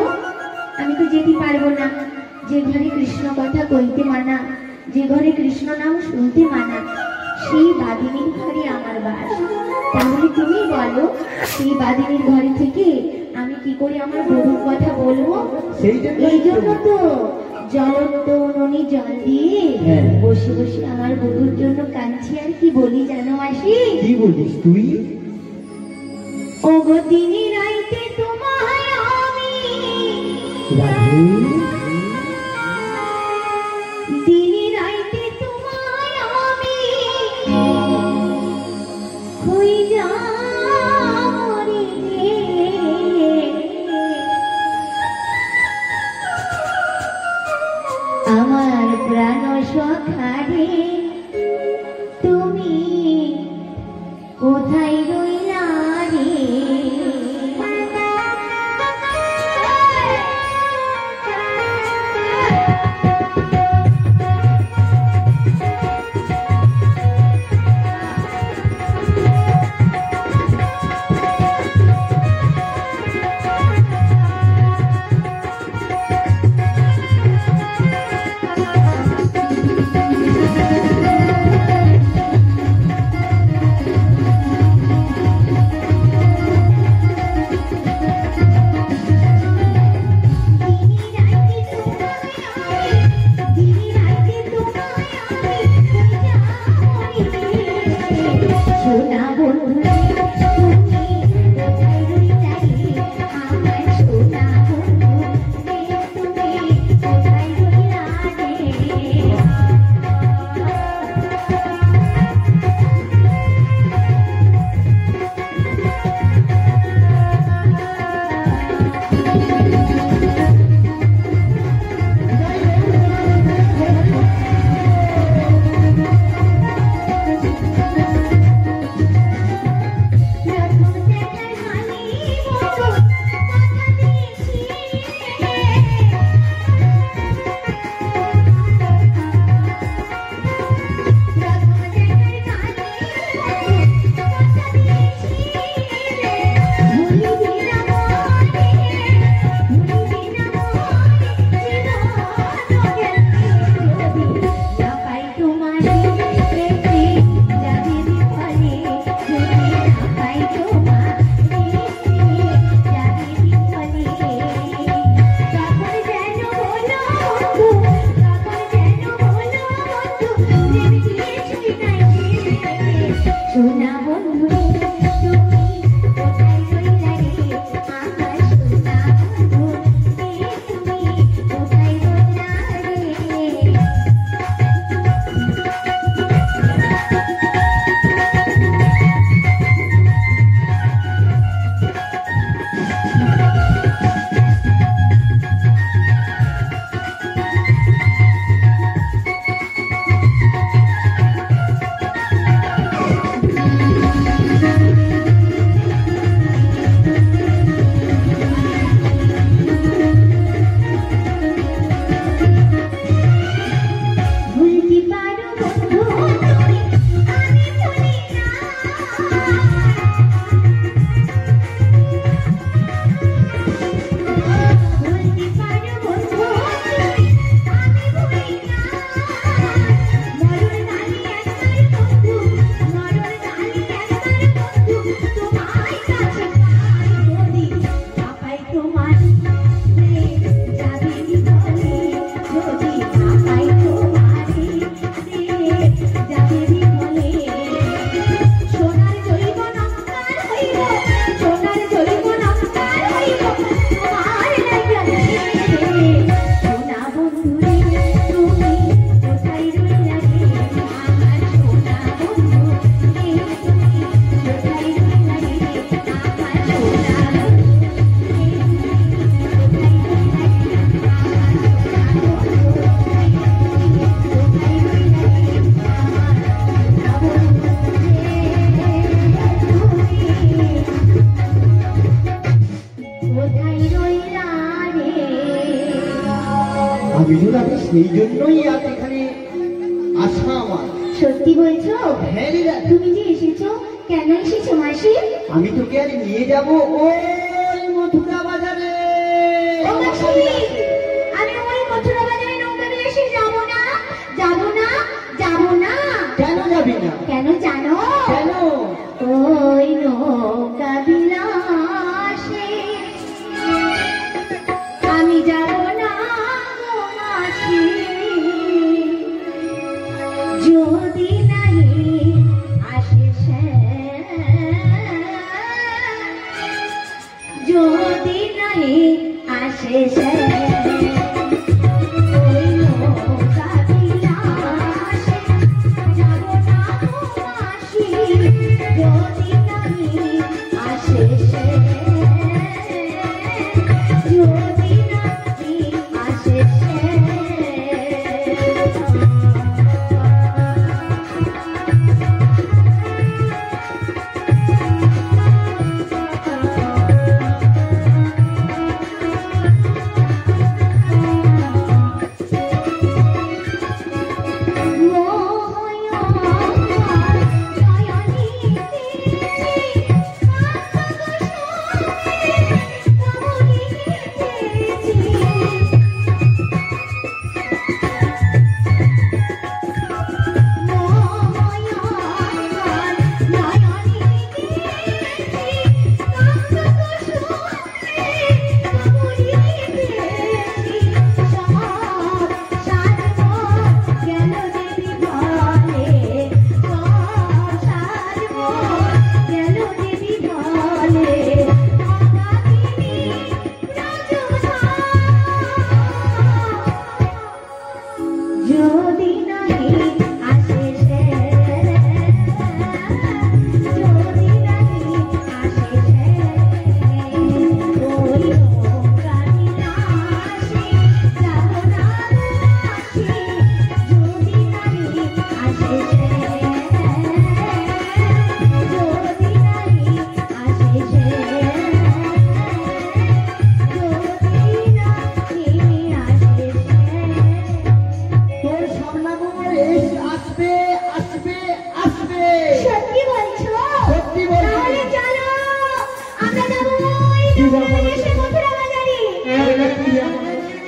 আমি তো যেতে পারবো না। যে ঘরে কৃষ্ণ কথা কইতে মানা, যে ঘরে কৃষ্ণ নাম শুনতে মানা, সেই বাদিনীর ঘরে আমার বাস। তাহলে তুমি বলো, সেই বাদিনীর ঘরে থেকে আমি কি করে আমার বধূর কথা বলবো? সেই জন্য এই জন্য তো জলন্ত উনুনে জল দিয়ে হ্যাঁ। বসে বসে আমার বধূর জন্য কাঁদছি। আর কি বলি জানো মাসি? কি বলিস তুই? ও গো দিনে রাইতে তোমায় আমি, রাধে, দিনে রাইতে তোমায় আমি খুঁজা মরি রে। আমার প্রাণ সখারে তুমি কোথায় রইলা রে? কোথায় রইলা রে? আমি তো রাতে সেই জন্যই আজ এখানে আসা আমার। সত্যি বলছো? হ্যাঁ রে রাতে। তুমি যে এসেছো, কেন এসেছো মাসি? আমি তোকে আজ নিয়ে যাবো ওই মথুরা বাজারে। ও মাসি, আমি ওই মথুরা বাজারে নৌকা বিলাসে যাবো না, যাবো না, যাবো না। কেন যাবি না? কেন জানো? কেন? ওই নৌকা বিলাসে আমি যাবো না গো মাসি, যদি নাই আসে সে, যদি নাই আসে সে। ওই নৌকা বিলাসে যাবো না গো মাসি, যদি নাই আসে সে, যদি নাই আসে সে। যদি নাহি আসে সে, যদি নাহি আসে সে, ওই নৌকা বিলাসে যাবো না মাসি, যদি নাহি আসে সে, যদি নাহি আসে সে, যদি নাহি আসে সে। তোর সামনাগর আসবে আসবে আসবে। সত্যি বলছো? সত্যি বলছি। তাহলে চলো, আমরা যাবো ওই নৌকা বিলাসে মথুরা বাজারে।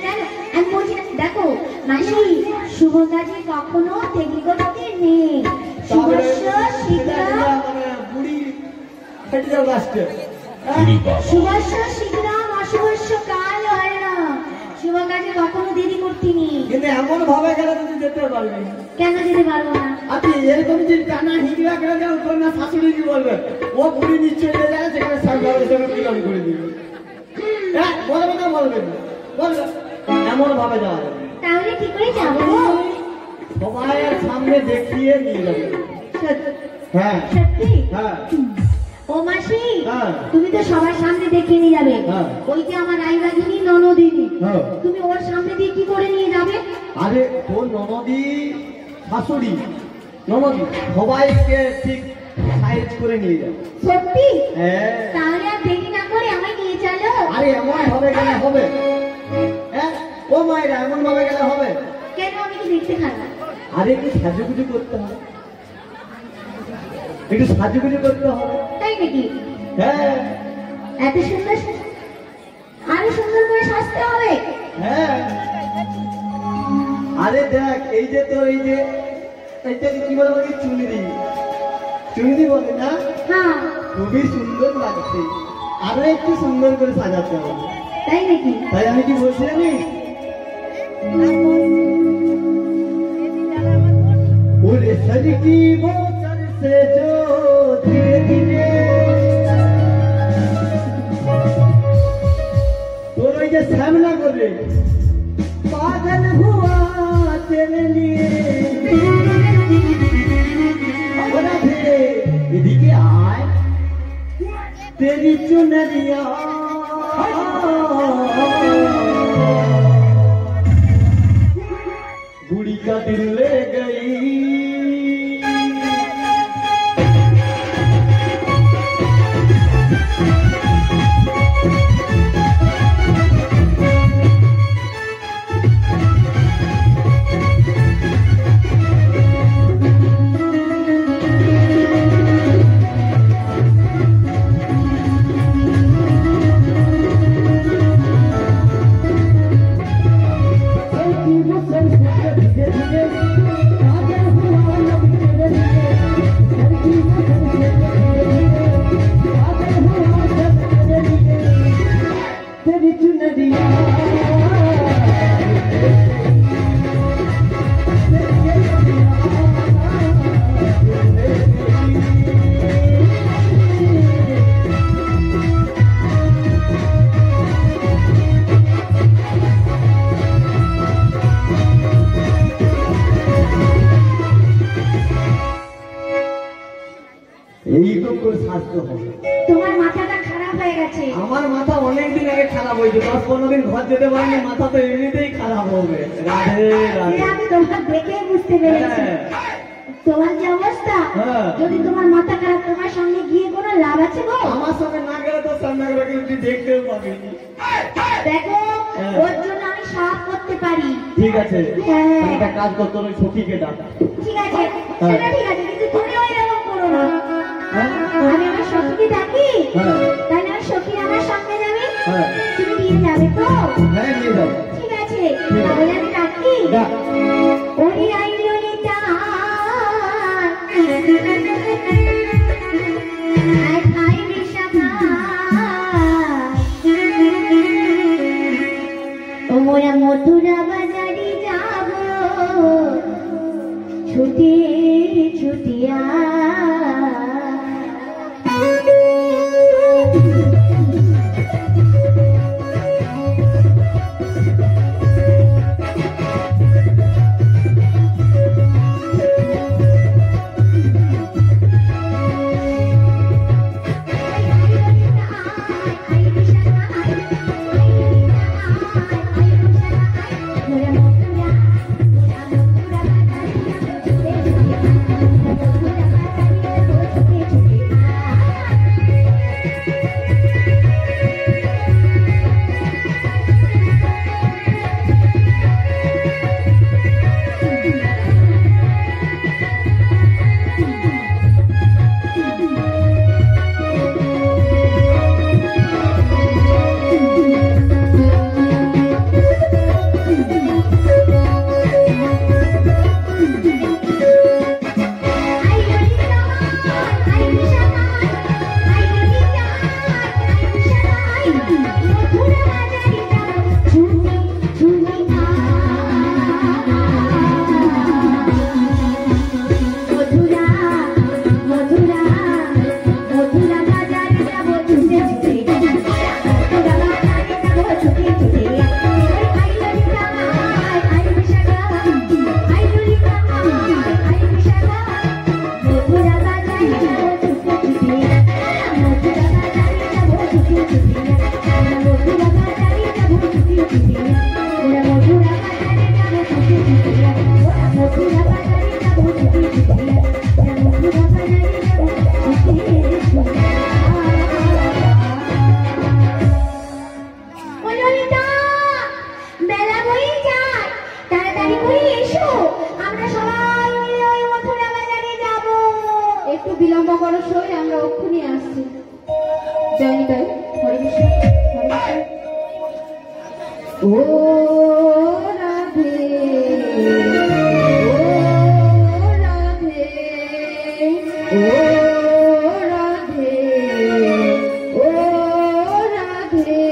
জানো, আমি বলছি না, দেখো মাসি, শুভ কাজে কখনো দেরি করতে নেই। শুভস্য শীঘ্রম, বুড়ি ফেটে যাও লাস্টে। শুভস্য শীঘ্রম, অশুভস্য কাল হয় না। শুভ কাজে কখনো দেরি করতে নেই। কিন্তু এমন ভাবে গেলে তুমি যেতে পারবি না। কেন যেতে পারবো না? আপনি এরকম যে টানা হিংলা করে যাও, তোর না শাশুড়ি কি বলবে? ও বুড়ি নিশ্চয় নিয়ে যায়, সেখানে সামনে সঙ্গে মিলন করে দিবে। হ্যাঁ, বলবে না বলবে না? বলবে। এমন ভাবে যাওয়া যাবে। তাহলে কি করে যাবো? সবাই আর সামনে দেখিয়ে নিয়ে যাবে। হ্যাঁ সত্যি? হ্যাঁ ও মাসি, হ্যাঁ। তুমি তো সবার সামনে দেখে নিয়ে যাবে। হ্যাঁ। ওই যে আমার রাইবাগিনী ননদিনী, হ্যাঁ। তুমি ওর সামনে দিয়ে কি করে নিয়ে যাবে? আরে তোর ননদি শাশুড়ি ননদি সবাইকে ঠিক সাইজ করে নিয়ে যাবে। সত্যি? হ্যাঁ। তাহলে আর দেরি না করে আমায় নিয়ে চলো। আরে এমন ভাবে গেলে হবে? হ্যাঁ, ও মায়েরা এমন ভাবে গেলে হবে? কেন, আমি কি দেখতে খারাপ? আরে একটু সাজুগুজু করতে হবে, একটু সাজুগুজু করতে হবে। তাই নাকি? হ্যাঁ এত সুন্দর আরো সুন্দর করে সাজতে হবে। হ্যাঁ। আরে দেখ, এই যে তোর এই যে এইটাকে কি বলে বলি, চুনরি, চুনরি বলে না? হ্যাঁ। খুবই সুন্দর লাগছে, আরো একটু সুন্দর করে সাজাতে হবে। তাই নাকি? তাই আমি কি বলছি জানিস? ওরে সরকি মোচর সে जो धीरे धीरे তোর ওই যে সামনা করে পাগল হুয়া তেরে লিয়ে ওরা ধীরে এদিকে আয় तेरी चुनरिया बुढ़ी का दिल ले गई नदिया এইরকম করে স্বাস্থ্য হবে। তোমার মাথাটা খারাপ হয়ে গেছে। আমার মাথা অনেকদিন আগে খারাপ হয়েছে, 10-15 দিন ঘর যেতে পারিনি, মাথা তো এমনিতেই খারাপ হবে। রাধে রাধে। আমি তোমার দেখে বুঝতে পেরেছি হ্যাঁ। তোমার যে অবস্থা, হ্যাঁ। যদি তোমার মাথা খারাপ, তোমার সঙ্গে গিয়ে কোনো লাভ আছে গো? আমার সঙ্গে না গেলে তো সামনে করে তুই দেখতেও পাবি। দেখো, হ্যাঁ। ওর জন্য আমি সব করতে পারি। ঠিক আছে, হ্যাঁ। একটা কাজ করতে হবে, সখীকে ডাক। ঠিক আছে, হ্যাঁ। সেটা ঠিক আছে, কিন্তু তুমি ওই রকম করো না। হ্যাঁ? আমি আমার সখীকে ডাকি, হ্যাঁ। তাই না? সখী আমার সঙ্গে যাবে, হ্যাঁ। তুমি নিয়ে যাবে তো? হ্যাঁ, নিয়ে যাও। ঠিক আছে, তাহলে আমি ডাকি। ডাক। ওরে আই ললিতা, আয় খাই বিশাখা, ও মোরা মথুরা বাজারে যাব, ছুটে ছুটিয়া। একটু বিলম্ব করো সই, আমরা অক্ষুনি আসছি। জয় নিতাই, হরে কৃষ্ণ, হরে কৃষ্ণ। ও রাধে, ও রাধে, ও রাধে, ও রাধে।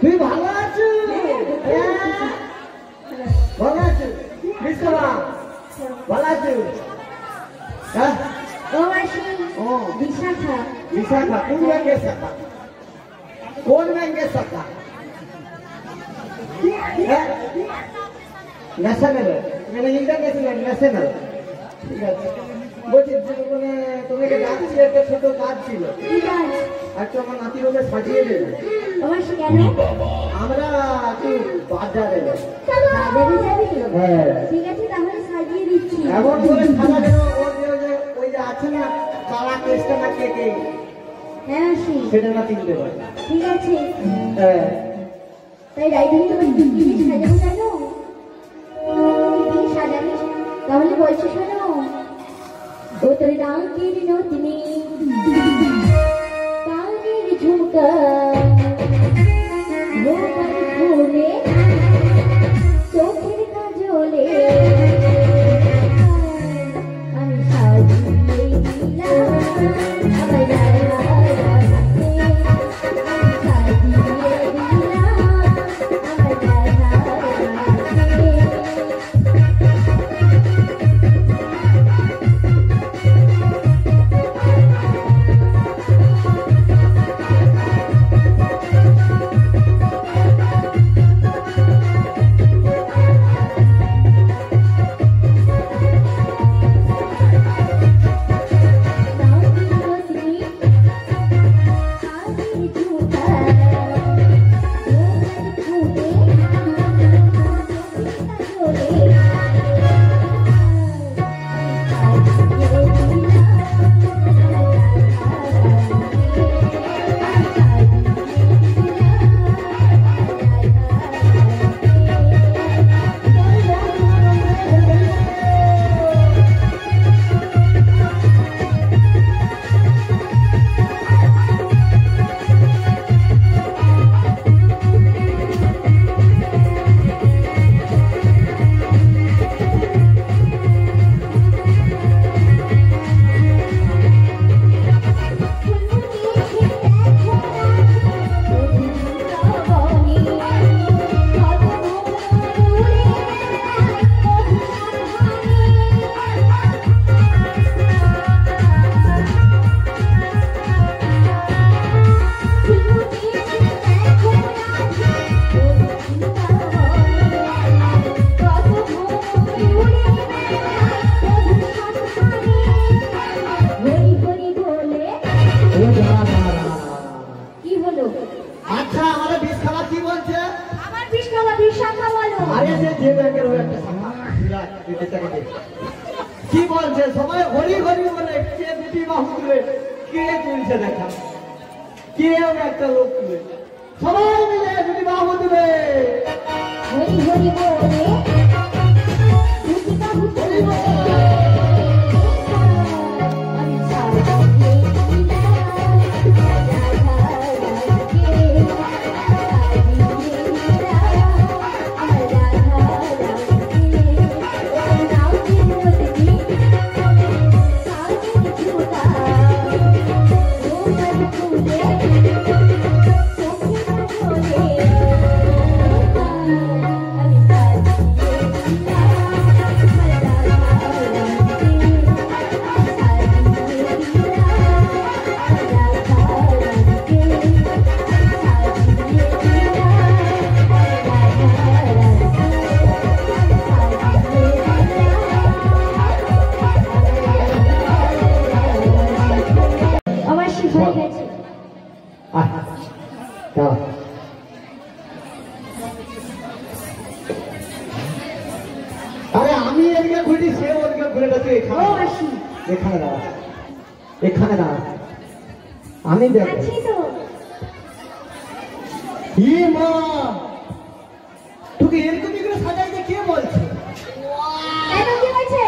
তুই ভালো আছো? ভালো আছো? বিশ্বমা ভালো আছো? হ্যাঁ ও মাসি, ও বিশাখা। বিশাখা কোন ব্যাংকের শাখা? কোন ব্যাংকের শাখা? হ্যাঁ ন্যাশনাল মানে ইন্টারন্যাশনাল ন্যাশনাল। ঠিক আছে বলছি মানে তোমাকে ডাকছি, একটা ছোট কাজ ছিল। ঠিক আছে। একটু আমার নাতির ওকে সাজিয়ে দেবে। ও মাসি কেন? আমরা একটু বাজারে যাব। বাজারে যাবি? হ্যাঁ ঠিক আছে, তাহলে সাজিয়ে দিচ্ছি। এমন করে সাজা দেবো ওই যে আছে না কালা কেসটা না কেটে হ্যাঁ মাসি, সেটা না চিনতে পারে। ঠিক আছে। হ্যাঁ তাই রাইডিং তোমার কি দিয়ে সাজাবো জানো? কি দিয়ে সাজাবি? তাহলে বলছি শোনো। ও তোর ডাকের নতনি, কানের ঝুমকা, রূপার ফুলে, চোখের কাজলে, আমি সাজিয়ে দিলাম আমার রাধাকে, সাজিয়ে দিলাম আমার রাধাকে। আচ্ছা আমাদের বিষ খাবার কি বলছে? আমার বিশাখা, বিশাখা বলো। আরে যে ব্যাংকের ওই একটা শাখা কি বলছে? সবাই হরি হরি বলে কে দুটি বাহু তুলে কে তুলছে দেখা, কেউ একটা লোক তুলে সবাই মিলে দুটি বাহু তুলে হরি হরি বলে দুটি বাহু তুলে আমি সাজিয়ে আরে আমি এদিকে ঘুরি সে ওদিকে ঘুরে গেছে। এখানে দাঁড়া, এখানে দাঁড়া, আমি দেখো আছি তো। ই মা, তোকে এরকমই করে সাজাইতে কে বলছে? কেন কি হয়েছে?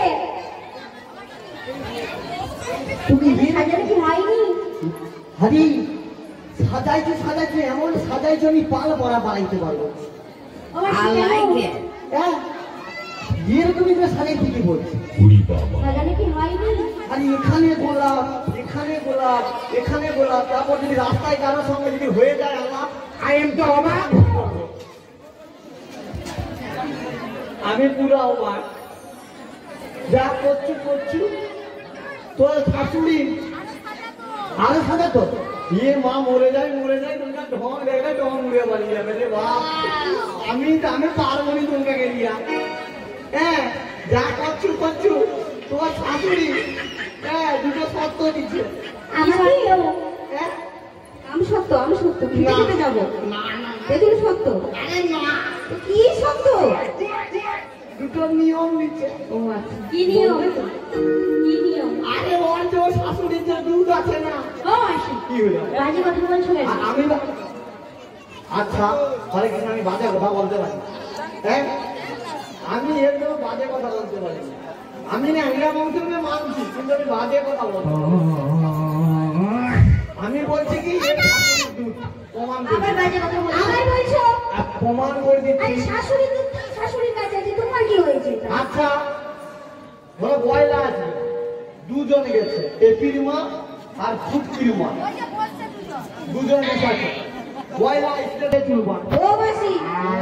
তুমি সাজানো কি হয়নি? হারি সাজাইছে এমন সাজাইছে আমি পাল পরা বানাইতে পারবো। আমার কেন? হ্যাঁ, এরকমই করে সাজাইতে কি বলছে? সাজানো কি হয়নি? আর এখানে গোলাপ, এখানে গোলাপ, এখানে গোলাপ, তারপর যদি রাস্তায় কারোর সঙ্গে যদি হয়ে যায় আল্লাহ, আই এম তো অবাক। আমি পুরো অবাক। যা করছি তোর শাশুড়ি আরো সাজা তো ইয়ে মা মরে যায় তোমরা ঢং দেখে ঢং উড়ে বাড়ি যাবে রে বাপ। আমি পারবো নি তোমাকে দিয়া। হ্যাঁ, যা করছু তোমার শাশুড়ি হ্যাঁ দুটো শর্ত দিচ্ছে। আমার কেউ হ্যাঁ, আমি সত্য খেতে যাবো না এগুলো সত্য। আরে না, তো কি সত্য? দুটো নিয়ম দিচ্ছে। ও আচ্ছা, কি নিয়ম? কি নিয়ম? আরে ওর যে ওর শাশুড়ির যে দুধ আছে না, ও মাসি, কি হলো? বাজে কথা বলছো কেন? আমি আচ্ছা হরে কৃষ্ণ, আমি বাজে কথা বলতে পারি? হ্যাঁ, আমি একদম বাজে কথা বলতে পারি। আমি না হীরা বংশকে মানছি, কিন্তু আমি বাজে কথা বলতে পারি। আমি বলছি কি এর শাশুড়ির দুধ প্রমাণ করে আবার বাজে কথা বলছো? আবার বলছো? প্রমাণ করে আরে দিচ্ছি। শাশুড়ি তো শাশুড়ির কাছে আছে, তোমার কি হয়েছে? আচ্ছা বলো, বয়লা আছে, দুজন গেছে, এপির মা আর ফুটকির মা, দুজন গেছে আছে। বয়লা স্টেটে চুলবান। ও মাসি,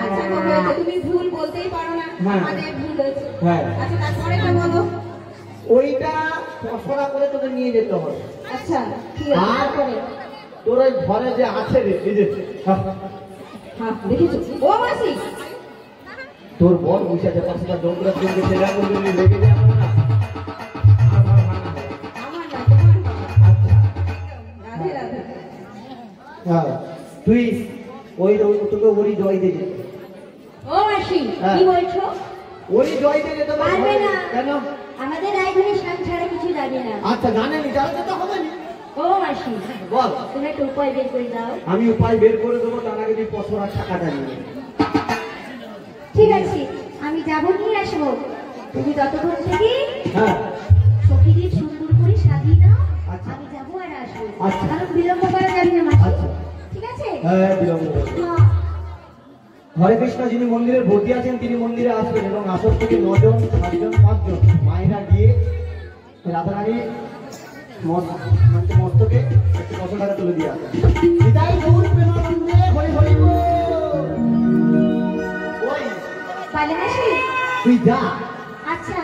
আচ্ছা বাবা, এটা তুমি ভুল বলতেই পারো না, হ্যাঁ। আমাদের ভুল হয়েছে। হ্যাঁ। আচ্ছা তারপরেটা বলো। ওইটা পছড়া করে তোকে নিয়ে যেতে হবে। আচ্ছা ঠিক আছে, তারপরে তোর ওই ঘরে যে আছে রে, এই যে হ্যাঁ দেখেছো? ও মাসি, তোর বর বসে আছে পাশে, তার ডোকরা জমবে, সেটা করলে লেগে যাবে না। আমার না তোমার বাবা। আচ্ছা রাধে রাধে। হ্যাঁ, তুই তোকে ওরই জয় দিয়ে যেতে, ও মাসি, হ্যাঁ। কি বলছো? ওরই জয় দিয়ে যেতে হবে। পারবে না। কেন? আমাদের রায়ধনী স্বামী ছাড়া কিছু জানে না। আচ্ছা জানেনি, তাহলে তো হবে না। ও মাসি, বল, তুমি একটা উপায় বের করে দাও। আমি উপায় বের করে দেবো, তার আগে তুই পছড়ার টাকাটা নিয়ে। ঠিক আছে, আমি যাবো, নিয়ে আসবো। তুমি ততক্ষণ থেকে হ্যাঁ, সখীদের সুন্দর করে সাজিয়ে দাও। আচ্ছা। আমি যাবো আর আসবো, আচ্ছা। কারণ বিলম্ব করা যাবে না মাসি। আচ্ছা। ঠিক আছে? হ্যাঁ, বিলম্ব করো। হ্যাঁ। হরে কৃষ্ণ, যিনি মন্দিরের ভর্তি আছেন তিনি মন্দিরে আসবেন এবং আসর থেকে 9 জন 7 জন 5 জন মায়েরা গিয়ে রাধারানী মস্তকে একটু 500 টাকা তুলে দিয়ে আসেন। বিদায় গৌর প্রেমানন্দে হরি হরি বল। ওই পালে মাসি? তুই যা। আচ্ছা,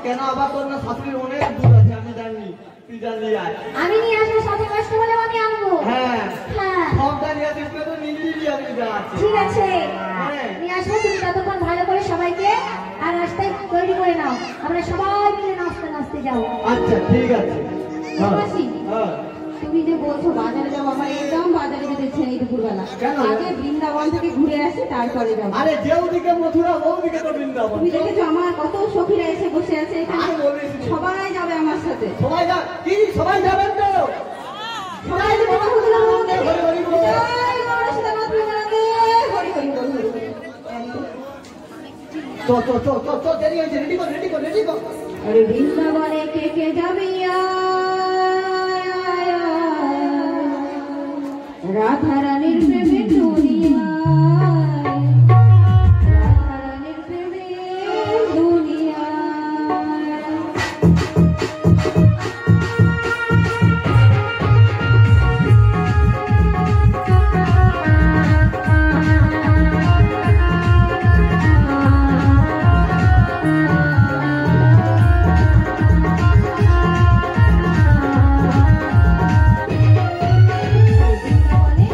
কেন আবার তোর না শাশুড়ির অনেক দুধ আছে, আমি জানি, তুই জানলি আয়। আমি নিয়ে আসবো, সাথে কষ্ট হলে আমি আনবো। হ্যাঁ, হ্যাঁ, সব দাঁড়িয়ে আছে, তুই তো নিলি আমি যা আছে। ঠিক আছে, হ্যাঁ। নিয়ে আসবো। তুমি ততক্ষণ ভালো করে সবাইকে আর রাস্তায় তৈরি করে নাও, আমরা সবাই মিলে নাচতে যাবো। আচ্ছা ঠিক আছে। হ্যাঁ, মাসি, হ্যাঁ। তুমি যে বলছো বাজারে যাবো, আমার একদম বাজারে যেতে ইচ্ছে নেই দুপুরবেলা। কেন? আগে বৃন্দাবন থেকে ঘুরে আসি, তারপরে যাবো। আরে যে ওদিকে মথুরা ওদিকে তো বৃন্দাবন। তুমি দেখেছো আমার কত সখীরা এসে বসে আছে এখানে, আর বলিস নি। সবাই যাবে আমার সাথে। সবাই যা, কি সবাই যাবেন তো? সবাই যাবে আমার সাথে, আমার সাথে। হরি হরি বল। জয় গণেশদামা প্রেমানন্দে, হরি হরি বল, হরি হরি বল। তো দেরি হয়েছে, রেডি কর। আরে বৃন্দাবনে কে কে যাবে রাধা রানীর প্রেমে দুনিয়া, রাধা রানীর প্রেমে দুনিয়া। বৃন্দাবনে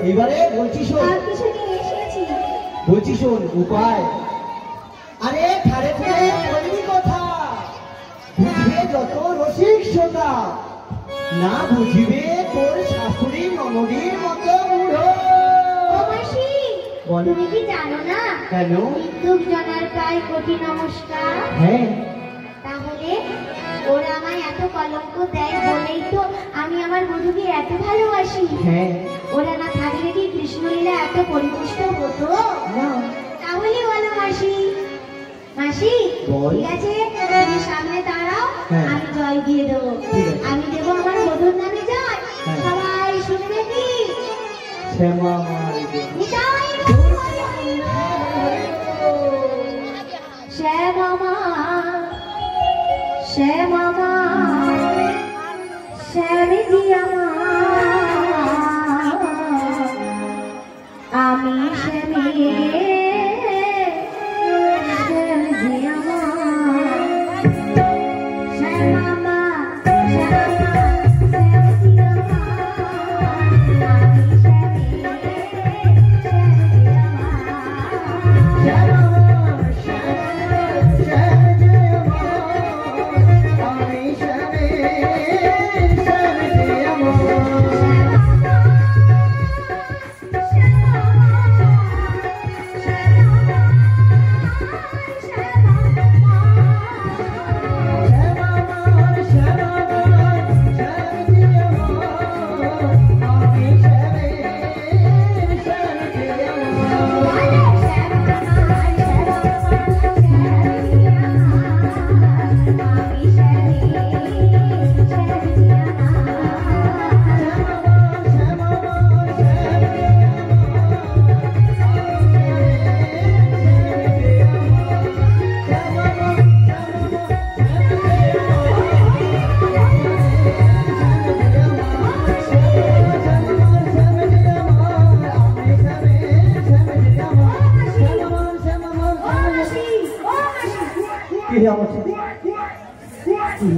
এইবারে বলছি শোন, আর কিছু নিয়ে এসেছি। বলছি শোন উপায়। আরে ঠারে ঠারে বলবি কথা, বুঝবে যত রসিক সোনা, না বুঝিবে তোর শাশুড়ি ননদীর মতো বুড়ো। ও মাসি, বল। তুমি কি জানো না কেন? হিন্দুক জনার প্রায় কোটি নমস্কার। হ্যাঁ, তাহলে ওরা আমায় এত কলঙ্ক দেয় বলেই তো আমি আমার বধূকে এত ভালোবাসি। হ্যাঁ, ওরা না থাকলে কি কৃষ্ণলীলা এত পরিপুষ্ট হতো? না তাহলে বলো মাসি। মাসি, বল। ঠিক আছে, তুমি সামনে দাঁড়াও, হ্যাঁ। আমি জয় দিয়ে দেবো। ঠিক আছে। আমি দেবো আমার বধূর নামে জয়। হ্যাঁ। সবাই শুনবে কি? শ্যামা মার নিতাই গৌর শ্যামা মা, শ্যামা মা, শ্যামজি আমার, আমি শ্যামে, শ্যামজি আমার, শ্যামা মা, শ্যামা, শ্যামজি আমার, আমি শ্যামে, শ্যামজি আমার।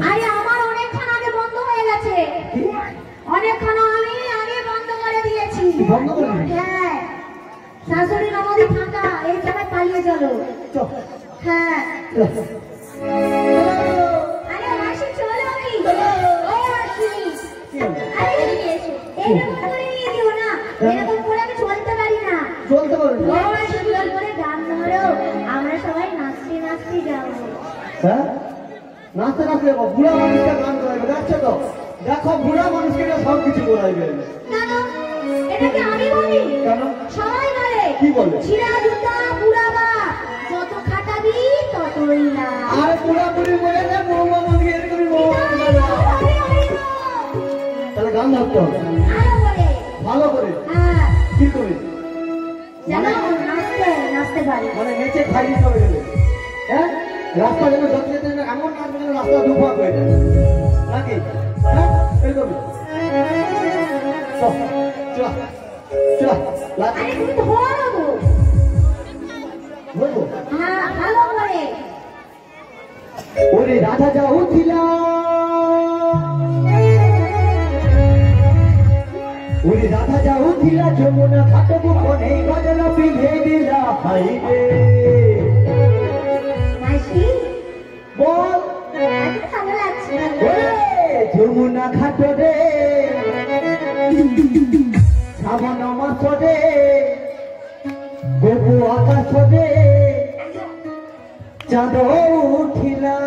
আরে আমার অনেকক্ষণ আগে বন্ধ হয়ে গেছে, অনেকক্ষণ আমি আগে বন্ধ করে দিয়েছি। বন্ধ করে দিয়েছি? হ্যাঁ, শাশুড়ি ননদি ফাঁকা, এই সময় পালিয়ে চলো। হ্যাঁ, আরে মাসি চলো কি? ও মাসি, আরে এদিকে এসো। এরকম করে নিয়ে দিও না, এরকম করে আমি চলতে পারি না। চলতে পারবি ও মাসি, সুন্দর করে গান ধরো, আমরা সবাই নাচতে নাচতে যাবো। হ্যাঁ, নাচতে নাচতে যাবো। বুড়া মানুষকে গান করাইবে, দেখছো তো? দেখো বুড়া মানুষকে সব কিছু করাইবে। কেন? এটা কি আমি বলি? কেন? সবাই বলে। কি বলে? ছিঁড়া জুতা বুড়াবা, যত খাটাবি ততই না। আর বুড়া বুড়ি বলে যে মৌমা মানুষ এরকমই মৌমা তাহলে গান ধরতে হবে আরো বলে। ভালো করে। হ্যাঁ, কি করে? যেন নাচতে নাচতে পারি। মানে নেচে খাইয়ে হবে গেলে, হ্যাঁ, রাস্তা যেন যত যেতে যেন এমন নাচবে যেন রাস্তা দুভাগ হয়ে যায় নাকি? হ্যাঁ, এরকমই। চল, চল, চল, আরে তুমি ধরো গো। বলবো। হ্যাঁ, ভালো করে। ওরে রাধা যাউছিলা, ওরে রাধা যাউছিলা যমুনা ঘাটবু কোনে গজল পিঁধে দিলা হাইরে। মাসি, বল। আজ ভালো লাগছে। ওরে যমুনা ঘাট রে, শ্রাবণ মাস রে, গবু আকাশ রে, চাঁদ উঠিলা।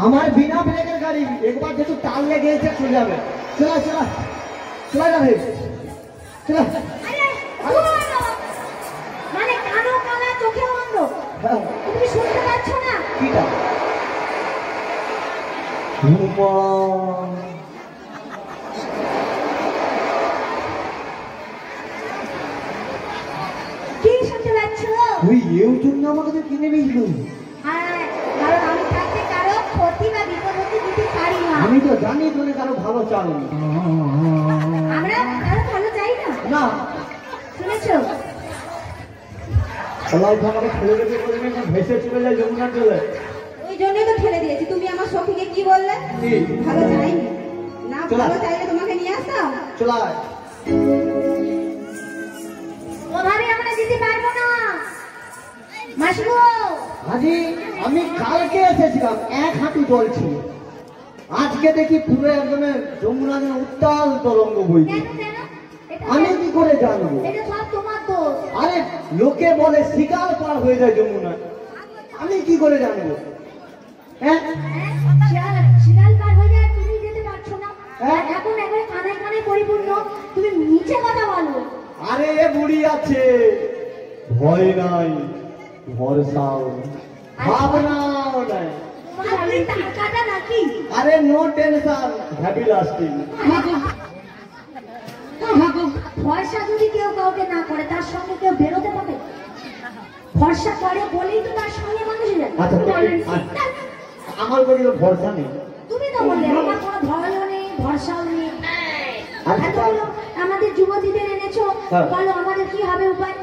আমার বিনা ব্রেকের গাড়ি একবার যেহেতু তাল লেগে গেছে চলে যাবে। চলা চলা চলা যাবে চলা। মানে কানো কানা চোখে অন্ধ, তুমি শুনতে পাচ্ছ না? কিটা কি শুনতে পাচ্ছ? তুই এও জন্য আমাকে কিনে দিয়েছিল। হ্যাঁ, কারণ আমি থাকতে কারো ক্ষতি বা বিপদ হতে দিতে পারি না। আমি তো জানি তুমি কারো ভালো চাও না। আমরা কারো ভালো চাই না। না শুনেছো? সবাই তো আমাকে ছেড়ে দেবে বলবে না, ভেসে চলে যায় যমুনার জলে। ওই জন্যই তো ঠেলে দিয়েছি। তুমি আমার সখীকে কি বললে? কি? ভালো চাইনি না, চলা। ভালো চাইলে তোমাকে নিয়ে আসতাম। চলা ওভাবে আমরা দিতে পারবো না মাসিগো। হাজি আমি কালকে এসেছিলাম, এক হাঁটু জল ছিল। আজকে দেখি পুরো একদম যমুনা যেন উত্তাল তরঙ্গ বইছে। কেন কেন? এটা আমি কি করে জানবো? এটা সব তোমার দোষ। আরে লোকে বলে শিকার পার হয়ে যায় যমুনা, আমি কি করে জানবো? হ্যাঁ শিরাল পার হয়ে যায়, তুমি যেতে পারছো না। হ্যাঁ? এখন একবারে কানায় কানায় পরিপূর্ণ, তুমি নিচে কথা বলো। আরে এ বুড়ি আছে, ভয় নাই, ভরসাও ভাবনাও নাই। আপনি টাকাটা নাকি? আরে নো টেনশন, হ্যাপি লাস্টিং। ভরসা যদি কেউ কাউকে না করে, তার সঙ্গে কেউ বেরোতে পারে? ভরসা করে বলেই তো তার সঙ্গে মানুষ যায়। আচ্ছা আমার কোনো ভরসা নেই। তুমি তো বললে আমার কোনো ভয়ও নেই, ভরসাও নেই। আচ্ছা। এতগুলো আমাদের যুবতীদের এনেছো, হ্যাঁ। বলো আমাদের কি হবে উপায়?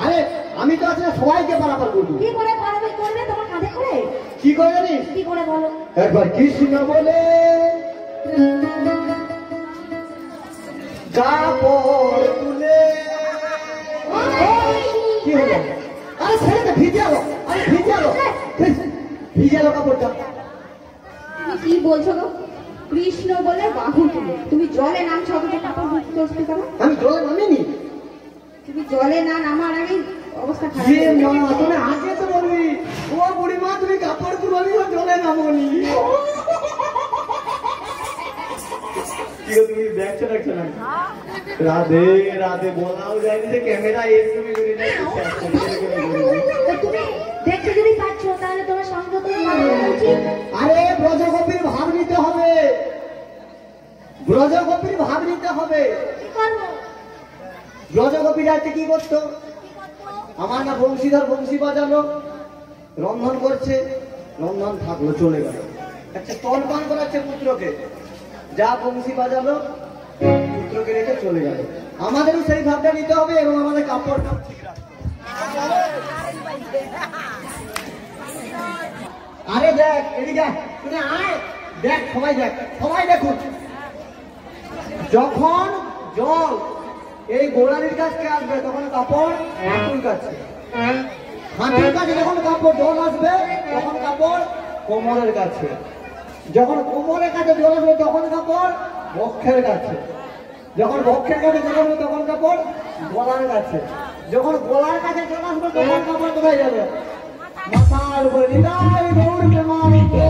আরে আমি তো আসলে সবাইকে পারাপার করবো। কি করে পারবে? করবে তোমার কাঁধে করে? কি করে জানিস? কি করে বলো? একবার কৃষ্ণ বলে কাপড় তুলে। কি হলো? আরে ছেলেটা ভিজে গেল, আরে ভিজে গেল, ভিজে গেল কাপড়টা। তুমি কি বলছো গো? কৃষ্ণ বলে বাহু তুলে তুমি জলে নামছো, অথচ কাপড় চলছে কেন? আমি জলে নামিনি। তুমি জলে না নামার আগে অবস্থা খারাপ যে হয়ে মা গেছে। তুমি আগে তো বলবি, ও বুড়িমা তুমি কাপড় তুলনি, ও জলে নামনি। কি গো তুমি দেখছো দেখছো না? রাধে রাধে বলাও যায়নি যে ক্যামেরা এরকমই করে না। তো তুমি দেখতে যদি পাচ্ছ, তাহলে তোমার সঙ্গে তো কথা বলা উচিত। আরে ব্রজগোপীর ভাব নিতে হবে, ব্রজগোপীর ভাব নিতে হবে। কি করবো? ব্রজগোপীরা কি করতো? আমার না বংশীধর বংশী বাজালো, রন্ধন করছে, রন্ধন থাকলো, চলে গেল। একটা স্তনপান করাচ্ছে পুত্রকে, যা বংশী বাজালো, পুত্রকে রেখে চলে গেল। আমাদেরও সেই ভাবটা নিতে হবে এবং আমাদের কাপড়টা ঠিক রাখতে হবে। আরে দেখ এদিকে আয়, দেখ সবাই দেখ, সবাই দেখুন, যখন জল এই গোড়ালির কাছে আসবে তখন কাপড় হাঁটুর কাছে, হাঁটুর কাছে যখন কাপড় জল আসবে তখন কাপড় কোমরের কাছে, যখন কোমরের কাছে জল আসবে তখন কাপড় বক্ষের কাছে, যখন বক্ষের কাছে জল আসবে তখন কাপড় গলার কাছে, যখন গলার কাছে জল আসবে তখন কাপড় কোথায় যাবে? মাথার উপরে। নিতাই গৌর প্রেমানন্দে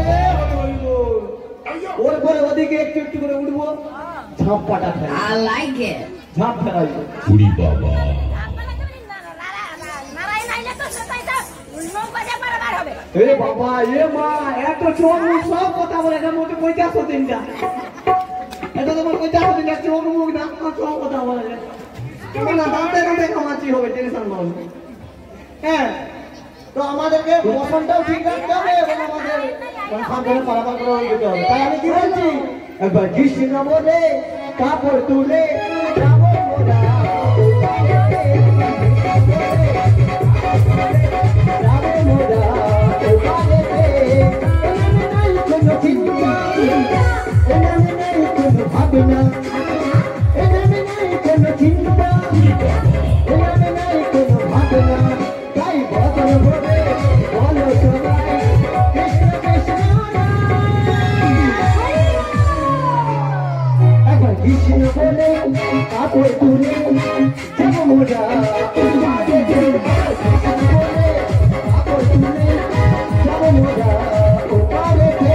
ওর পরে ওদিকে একটু একটু করে উঠবো, ঝাঁপাটা ফেলে, ঝাঁপ ফেলাইবো। এ বাবা, এ মা, এত চোখ মুখ সব কথা বলে, এটার মধ্যে 50 দিনটা, এটা তোমার 50 দিনটা চোখ মুখ না সব কথা বলে না, দাঁতে দাঁতে কামাচ্ছি হবে, টেনশন নয়। হ্যাঁ, তো আমাদেরকে বসনটাও ঠিক রাখতে হবে এবং আমাদের সাবধানে পারাপার করে দিতে হবে। তাই আমি কি বলছি, একবার কৃষ্ণ বলে কাপড় তুলে যাবো মোরা, যাবো মোরা ওপারেতে, নাই কোনো চিন্তা, এখানে নেই কোনো ভাবনা, এখানে নেই কোনো চিন্তা, এখানে নেই কোনো ভাবনা, তাই বদল হবে বলো সবাই কৃষ্ণ কৃষ্ণ। একবার কৃষ্ণ বলে কাপড় তুলে যাবো মোরা, কৃষ্ণ বলে কাপড় তুলে যাবো মোরা ওপারেতে।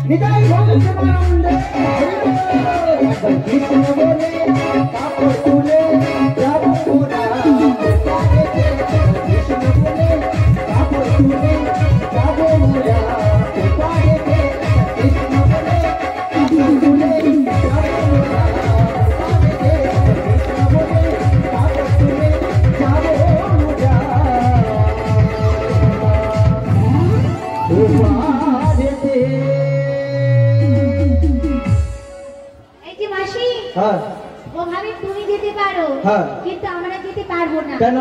নিতাই গৌর প্রেমানন্দে কৃষ্ণ বলে কাপড় তুলে যাবো মোরা ওপারেতে, কৃষ্ণ বলে কাপড় তুলে যাবো মোরা ওপারেতে, কৃষ্ণ বলে কাপড় তুলে যাবো মোরা ওপারেতে, কৃষ্ণ বলে কাপড় তুলে যাবো মোরা ওপারেতে। হ্যাঁ, ওভাবে তুমি যেতে পারো, হ্যাঁ, কিন্তু আমরা যেতে পারবো না। কেন?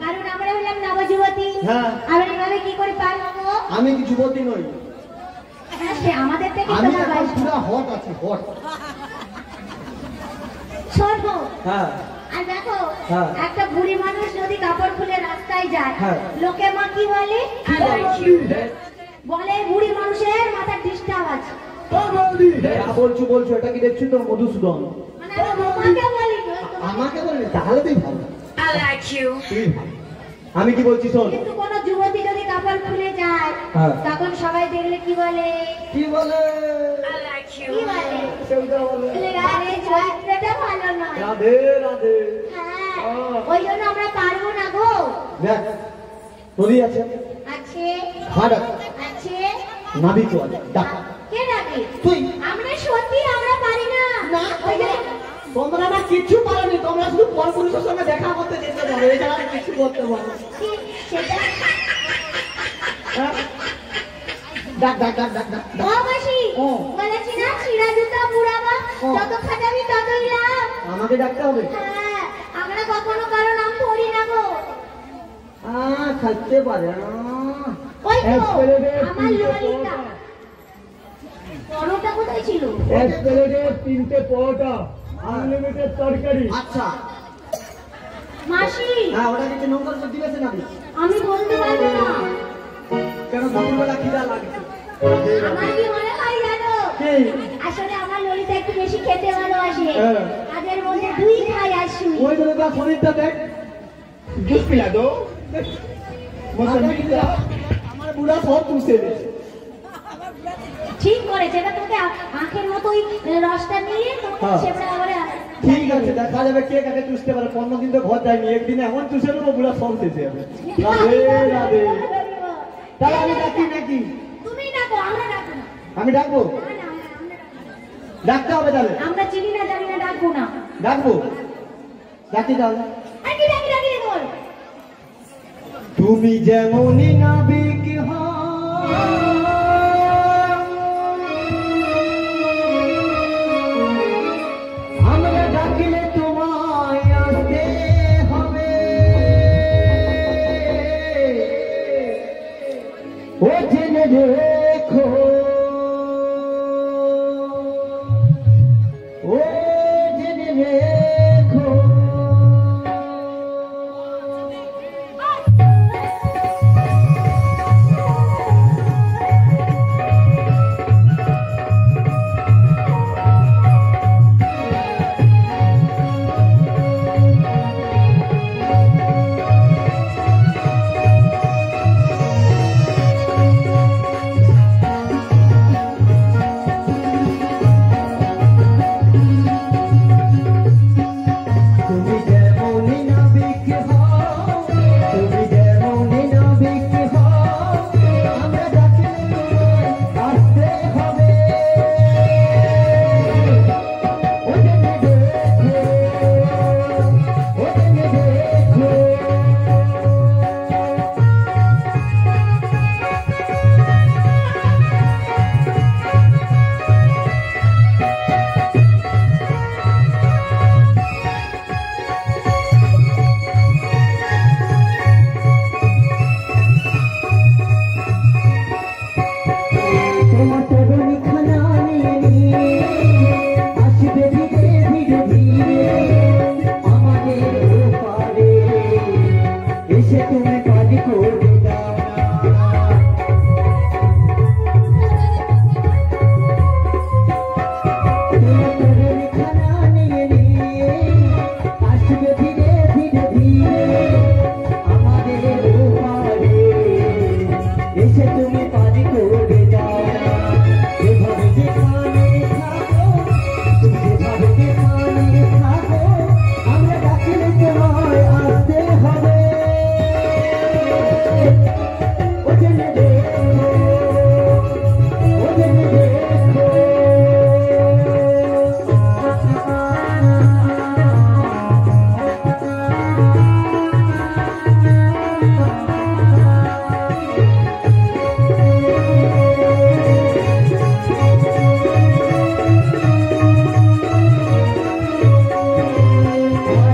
কারণ আমরা হলাম নবযুবতী। হ্যাঁ, আমরা এভাবে কি করে পারবো? আমি কি যুবতী নই? হ্যাঁ, সে আমাদের থেকে আমি তোমার এখন বয়স পুরা হট আছি, হট। ছোট। হ্যাঁ, আর দেখো, হ্যাঁ, একটা বুড়ি মানুষ যদি কাপড় খুলে রাস্তায় যায়, হ্যাঁ, লোকে মা কি বলে? বলে বুড়ি মানুষের মাথার ডিস্টার্ব আছে। যা বলছো বলছো, এটা কি দেখছো তো মধুসূদন? মানে আমি তোমাকে বলি, আমাকে বললি তাহলে তুই ভালো। তুই ভালো। আমি কি বলছি শোন, কিন্তু কোন যুবতী যদি কাপড় খুলে যায়, হ্যাঁ, তখন সবাই দেখলে কি বলে? কি বলে? কি বলে? সেটা বলে বলে, আরে চরিত্রটা ভালো নয়। রাধে রাধে। হ্যাঁ, ওই জন্য আমরা পারবো না গো। দেখ, নদী আছে, আছে, ঘাট আছে, আছে, নাবিক আছে, ডাক। কে ডাকে? তুই। আমরা সত্যি আমরা পারি না। না, ওই যে তোমরা না কিছু পারোনি, তোমরা শুধু পরপুরুষের সঙ্গে দেখা করতে যেতে পারো, এছাড়া আর কিছু করতে পারো না। সেটা হ্যাঁ? ডাক ডাক ডাক ডাক ডাক ডাক। ও মাসি, ও। বলেছি না ছিঁড়া জুতা পুরাবা, ও। যত খাটাবি ততই লাভ। আমাকে ডাকতে হবে? হ্যাঁ, আমরা কখনো কারো নাম পড়ি না গো। খাইতে পারে না। ওই তো, এক প্লেটে আমার তিনটে ললিতা। পরোটা কোথায় ছিল? এক প্লেটে 3টে পরোটা, আনলিমিটেড তরকারি। আচ্ছা, মাসি, হ্যাঁ, ওটা কিন্তু নোংরা সবজি বেছে নাবি। আমি বলতে পারবো না। কেন দুপুরবেলা খিদা লাগছে? আমার কি মনে হয় জানো? কি? আসলে আমার শাশুড়িটা একটু বেশি খেতে ভালোবাসে। হ্যাঁ। কাজের মধ্যে দুই খাই আর শুই। ওই জন্য তার শরীরটা দেখ। जूस पिला दो मौसमी का আমার বুড়া সব চুষে দিয়েছে। ঠিক করেছে, এবার তোকে আখের মতো ওই রসটা নিয়ে তোকে হ্যাঁ। সেটা আবার ঠিক আছে, দেখা যাবে কে কাকে চুষতে পারে। 15 দিন তো ঘর যায়নি, একদিনে এমন চুষে দেবো বুড়া সব শেষে যাবে। রাধে রাধে। তাহলে আমি ডাকি নাকি? তুমি ডাকো, আমরা ডাকবো না। আমি ডাকবো? না, না, আমরা ডাকবো না। ডাকতে হবে তাহলে? আমরা চিনি না জানি না ডাকবো না। ডাকবো? ডাকি তাহলে। ডাকি ডাকি ডাকি বল। তুমি যেমনই নাবিক হও, আমরা ডাকিলে তোমায় আসতে হবে। ও জেনে রেখো, ও জেনে রেখো। তুমি যেমনই নাবিক হও, তুমি যেমনই নাবিক হও, আমরা ডাকিলে তোমায় আসতে হবে। ও জেনে দেখো, ও জেনে দেখো। তোমার তরুণী খানা নিয়ে আসবে ধীরে ধীরে ধীরে আমাদের ওপারে, এসে তুমি কাজ করে দাও না। তোমার তরুণী খানা নিয়ে আসবে ধীরে ধীরে ধীরে আমাদের ওপারে, এসে তুমি কাজ করে দাও না। যেভাবে যেখানে থাকো, তুমি যেভাবে যেখানে থাকো, আমরা ডাকিলে তোমায় আসতে হবে। ও জেনে দেখো, ও জেনে দেখো।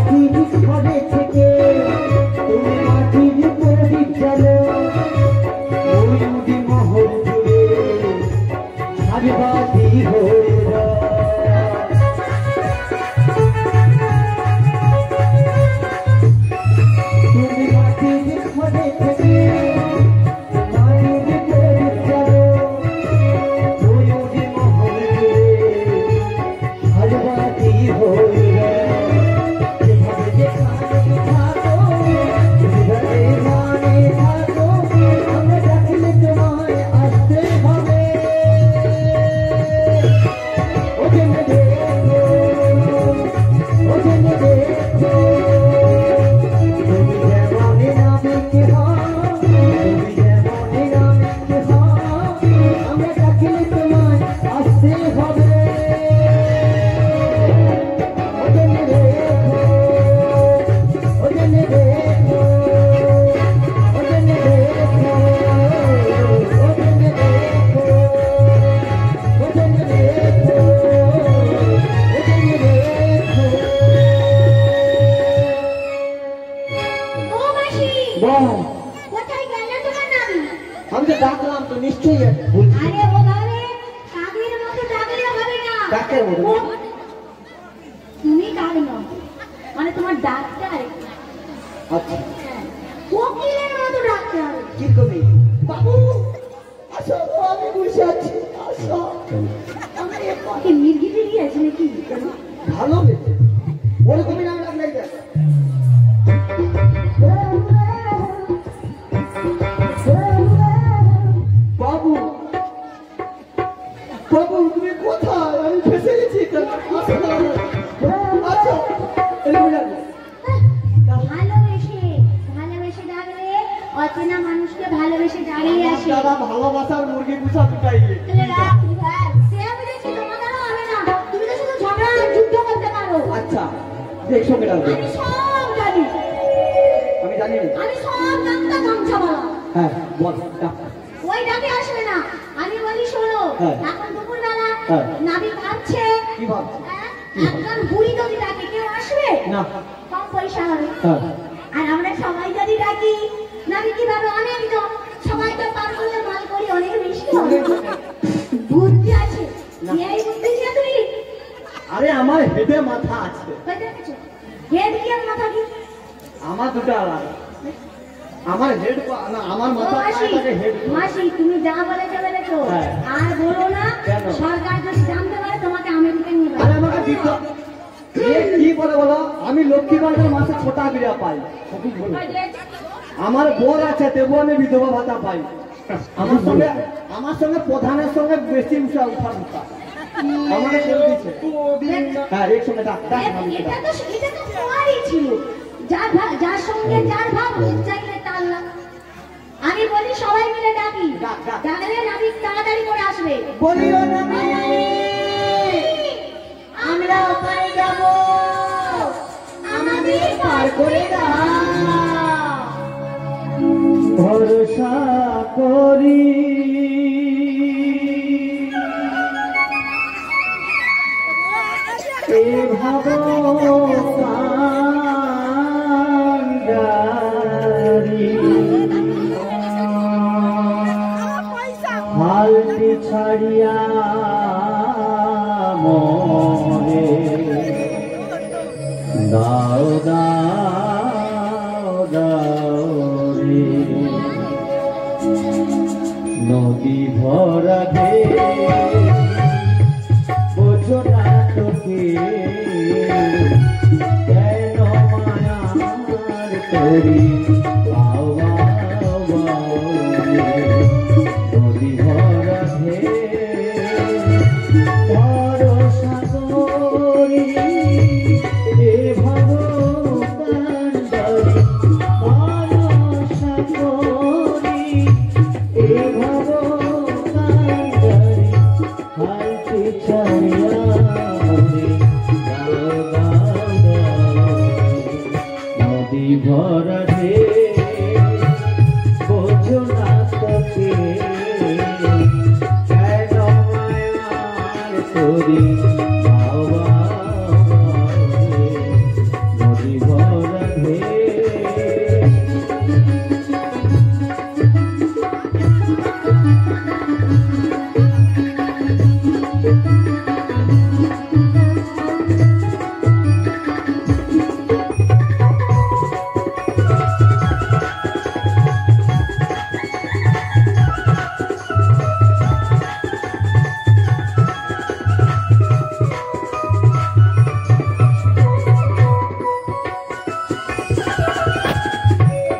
মাটির ঘরে থেকে তুমি মাটির প্রদীপ জ্বালো, ময়ূরী মহল জুড়ে সাজবাতি হয়ে যাও। তুমি মাটির ঘরে থেকে মাটির প্রদীপ জ্বালো, ময়ূরী মহল জুড়ে সাজবাতি হয়ে যাও। যেভাবে যেখানে থাকো, যেভাবে যেখানে থাকো, আমরা ডাকিলে তোমায় আসতে হবে। ও জেনে দেখো, ও জেনে দেখো। তুমি যেমনই নাবিক হও, তুমি যেমনই নাবিক হও, আমরা ডাকিলে তোমায় আসতে হবে। ও জেনে দেখো, ও জেনে দেখো, ও জেনে দেখো, ও জেনে দেখো, ও জেনে দেখো, ও জেনে দেখো। ও মাসি, বল, কোথায় গেল তোমার নামি? আমি তো ডাকলাম তো, নিশ্চয়ই বলছি। আরে ওভাবে কাকের মতো ডাকলে হবে না। কাকের মতো? তুমি কাক নও, মানে তোমার ডাকতে আরেকটু। আচ্ছা, হ্যাঁ, কোকিলের মতো ডাকতে হবে। কি করবি? বাবু আসো, আমি বসে আছি। আসো। কি মির্গি টির্গি আছে নাকি? ভালো বেঁচে ওরকমই নাম রাখলে বাবু বাবু তুমি কোথায়? আমি ফেসে গেছি আচ্ছা এরকম লাগবে ভালোবেসে ভালোবেসে ডাকলে অচেনা মানুষকে ভালোবেসে ডাকলেই আসে। দাদা ভালোবাসার মুরগি পুষা দুটাই তুমি তো শুধু ঝগড়া যুদ্ধ করতে পারো। আচ্ছা দেখছো কেটা আমি সব জানি, আমি জানি না। আমি সব নামটা গামছা বলা। হ্যাঁ বল ডাক। ওই ডাকে আসবে না, আমি বলি শোনো। হ্যাঁ। এখন দুপুরবেলা হ্যাঁ। নাবি ভাবছে কি ভাবছে? একজন বুড়ি যদি ডাকে কেউ আসবে না কম পয়সা হবে। হ্যাঁ আর আমরা সবাই যদি ডাকি নাবি কিভাবে অনেকজন সবাইকে পার করলে মাল করি অনেক বেশি হবে। বুদ্ধি আছে এই বুদ্ধি নিয়ে তুই আরে আমার হেডে মাথা আছে। হেড কি আর মাথা কি? আমার দুটো আলাদা। আমার হেড না আমার মাথা থাকে হেড। মাসি তুমি যা বলেছো বলেছো হ্যাঁ। আর বলো না। কেন? সরকার যদি জানতে পারে তোমাকে আমেরিকা নিয়ে আরে যাবে। আমাকে দিত কি বলে বলো? আমি লক্ষ্মী ভান্ডার মাসে ছোটা বিড়া পাই। আমার বোর আছে দেবো আমি বিধবা ভাতা পাই। আমার সঙ্গে প্রধানের সঙ্গে বেশি উঠা উঠা উঠা আমাকে ছেড়ে দিচ্ছে। হ্যাঁ একসঙ্গে ডাক ডাক নামটা। এটা তো তোমারই ছিল। যার সঙ্গে যার ভাব চাইলে তার না। আমি বলি সবাই মিলে ডাকি, ডাক, ডাক। ডাকলে নাবি তাড়াতাড়ি করে আসবে। বলিও না আমরা ওপারে যাব, আমাদের পার করে দাও। ভরসা করি এ ভাবি হালটি ছাড়িয়া মরে দাও দাও দাও রে নদী ভরা গে বোঝো না তোকে কেন মায়ার করি বাবা নদী ভরা গে ভরসা করি এ ভগবান ভরসা করি এ ভগবান হালতে ছাড়িয়া মরে দাও দাও দাও নদী ভরা ঢে বোঝো না তোকে কেন মায়ার করি বাবা নদী ভরা ঢে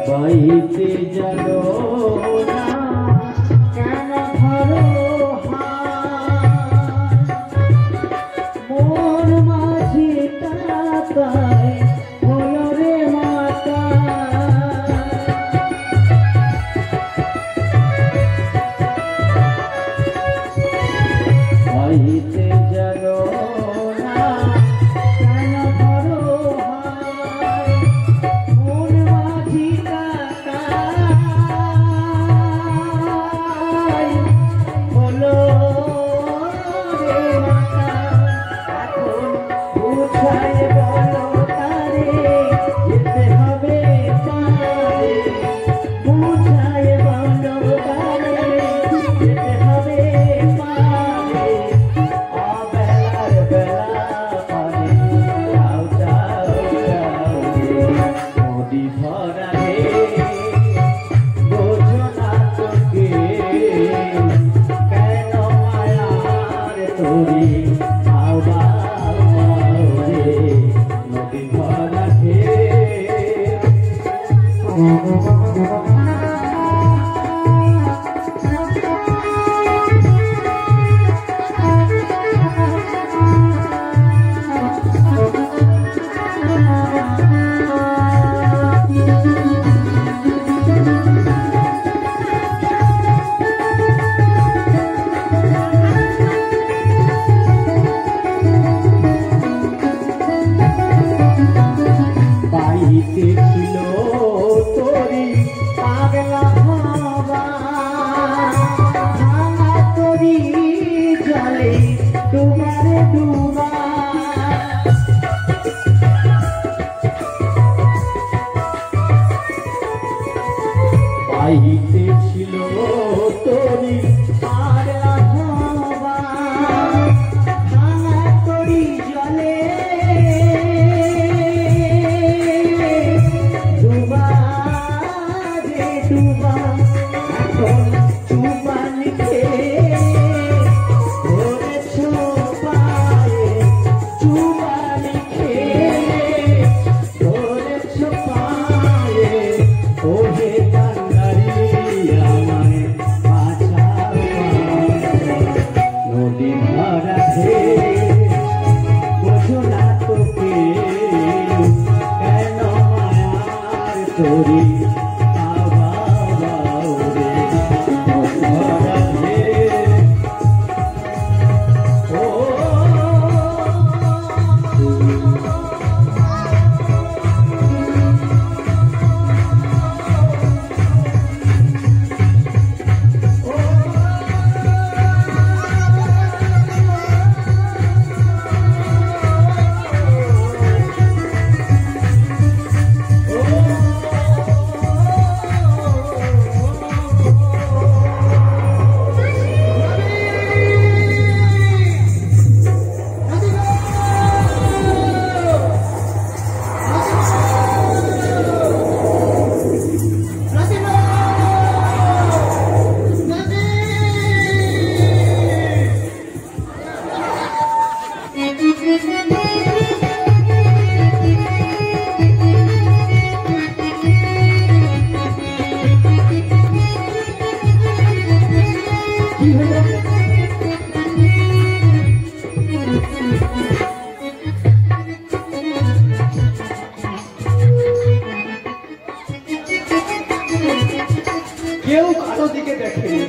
বাইতে জানো না কেন ধরো মোর মাঝি তাতায় হলো রে মাতা বাইতে জানো না কেন ধরো মন মাঝি কাকা কেউ কারো দিকে দেখেনি।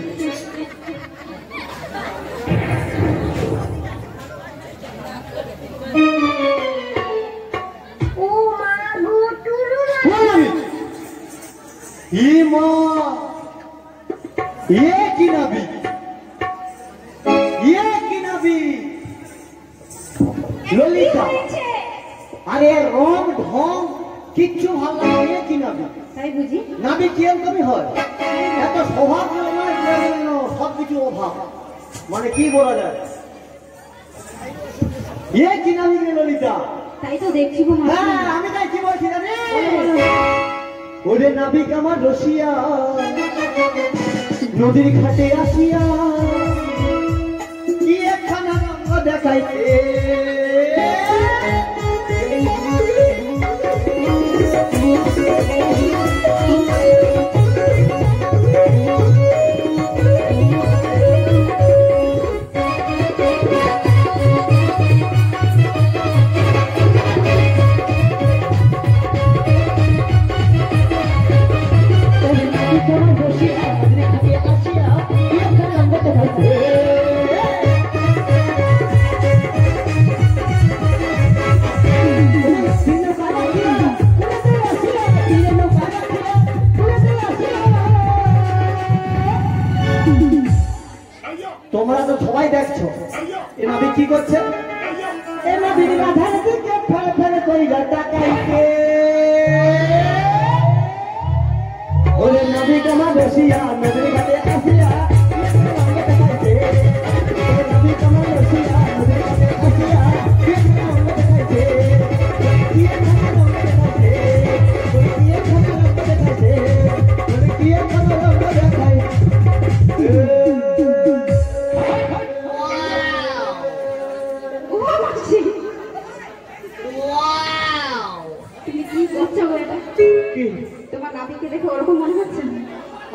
ললিতা, আরে রং ঢং কিচ্ছু ভালো লাগে কি নাবি? তাই বুঝি? নাবি কিরকমই হয়, এত স্বভাব সবকিছু অভাব, মানে কি বলা যায়? কি নাবি ললিতা? তাই তো দেখছি গো। হ্যাঁ, আমি তাই কি বলছি জানি, ওরে নাবিক আমার রসিয়া নদীর ঘাটে আসিয়া কি একখানা রঙ দেখাইতে, তোমরা তো সবাই দেখছো এ নাবিক কি করছে, এ নাবিক রাধার দিকে ফেলে ফেলে কইরা তাকাইতে, ওরে নাবিক আমার বসিয়া নদীর ঘাটে আসিয়া নাবিক আমার বসিয়া নদীর ঘাটে আসিয়া তুমি কি করছো? কি তোমার নাবিকে দেখে ওরকম মনে হচ্ছে?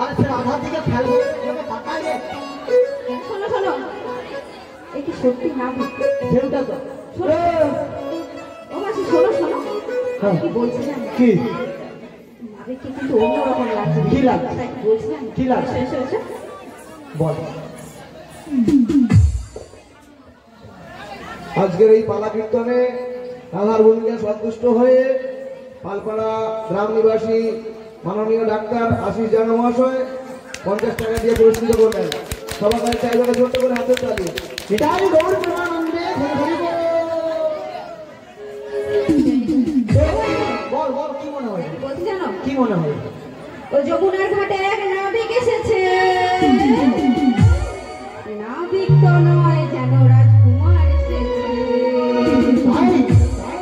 আরে সে আধার দিকে খেয়াল করে এভাবে তাকায় রে। শোনো শোনো, এই কি সত্যি নাবিক? সেটা তো শোনো, ও মাসি শোনো শোনো, হ্যাঁ। কি বলছিলাম কি নাবিককে কিন্তু অন্যরকম লাগছে। কি লাগছে? তাই বলছিলাম কি লাগছে? এসো এসো এসো। বল। আজকের এই পালা কীর্তনে রাধার ভূমিকা সন্তুষ্ট হয়ে পালপাড়া গ্রাম নিবাসী মাননীয় ডাক্তার আশিস জানা মহাশয় 50 টাকা দিয়ে পুরস্কৃত করবেন। সবার কাছে চাইবে ছোট্ট করে হাতের তালি। এটাই গৌর প্রেমানন্দে হরি হরি বল। বল বল কি মনে হয়? বলছি জানো, কি মনে হয়? ও যমুনার ঘাটে এক নাবিক এসেছে। নাবিক তো নয়, যেন রাজকুমার এসেছে। তাই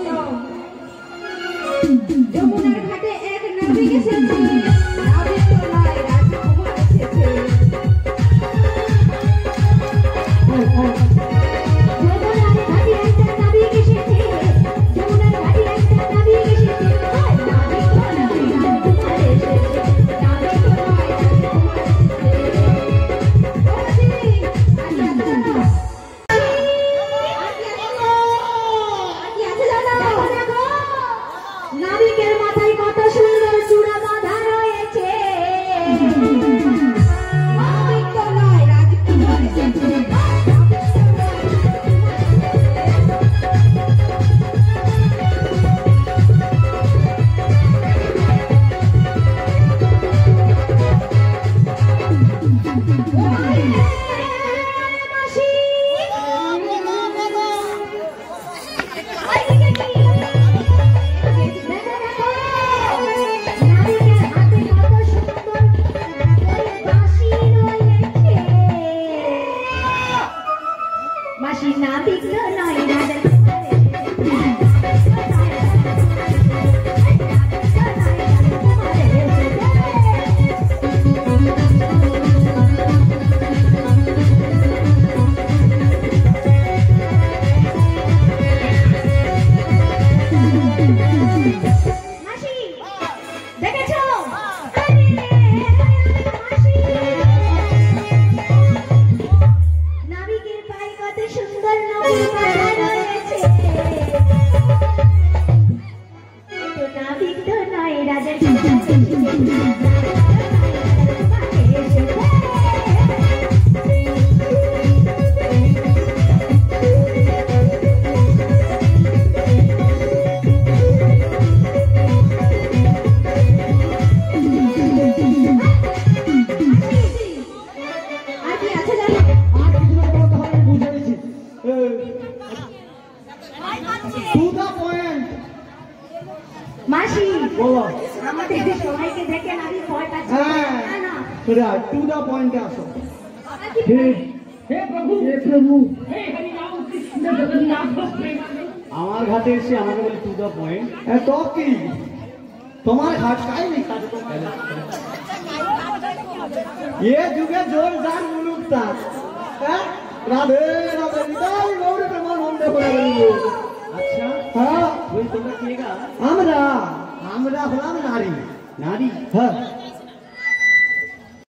যমুনার ঘাটে এক নাবিক এসেছে। নাবিক তো নয়, রাজকুমার এসেছে। যমুনার ঘাটে একটা নাবিক এসেছে, যমুনার ঘাটে একটা নাবিক এসেছে, নাবিক তো নয়, রাজকুমার এসেছে, নাবিক তো নয়, রাজকুমার এসেছে। নাবিকের মাথায় কত সুন্দর চূড়া বাঁধা রয়েছে। নাবিক তো নয়, রাজকুমার এসেছে। মাসি ওইদিকে কি? দেখো দেখো, নাবিকের হাতে কত সুন্দর বাঁশি রয়েছে। মাসি নাবিক তো নয়, রাজকুমার মাসি দেখেছো? আরে, মাসি নাবিকের পায়ে কত সুন্দর নৌকা বাঁধা রয়েছে। তো নাবিক তো নয়, রাজার আর কি আছে জানো? আর কিছু না বলো, তাহলে আমি বুঝে নিয়েছি। টু দা পয়েন্ট মাসি বলো। আমাদের সবাইকে দেখে নাবিক ভয় পাচ্ছে। হ্যাঁ না না, সেটা টু দা পয়েন্টে আসো। আমরা কি हे प्रभु হে প্রভু, हे हरि राम कृष्ण जगन्नाथ प्रेमानंद। আমার ঘাটে এসে আমাকে বলে টু দ্য পয়েন্ট। তো কি তোমার ঘাট কাই নেই কাজ তোমার। এ যুগে জোর যার মুলুক তার। হ্যাঁ? রাধে রাধে নিতাই গৌর প্রেমানন্দে বলে বলবো। আচ্ছা হ্যাঁ ওই তোমরা কে গা? আমরা আমরা হলাম নারী। নারী? হ্যাঁ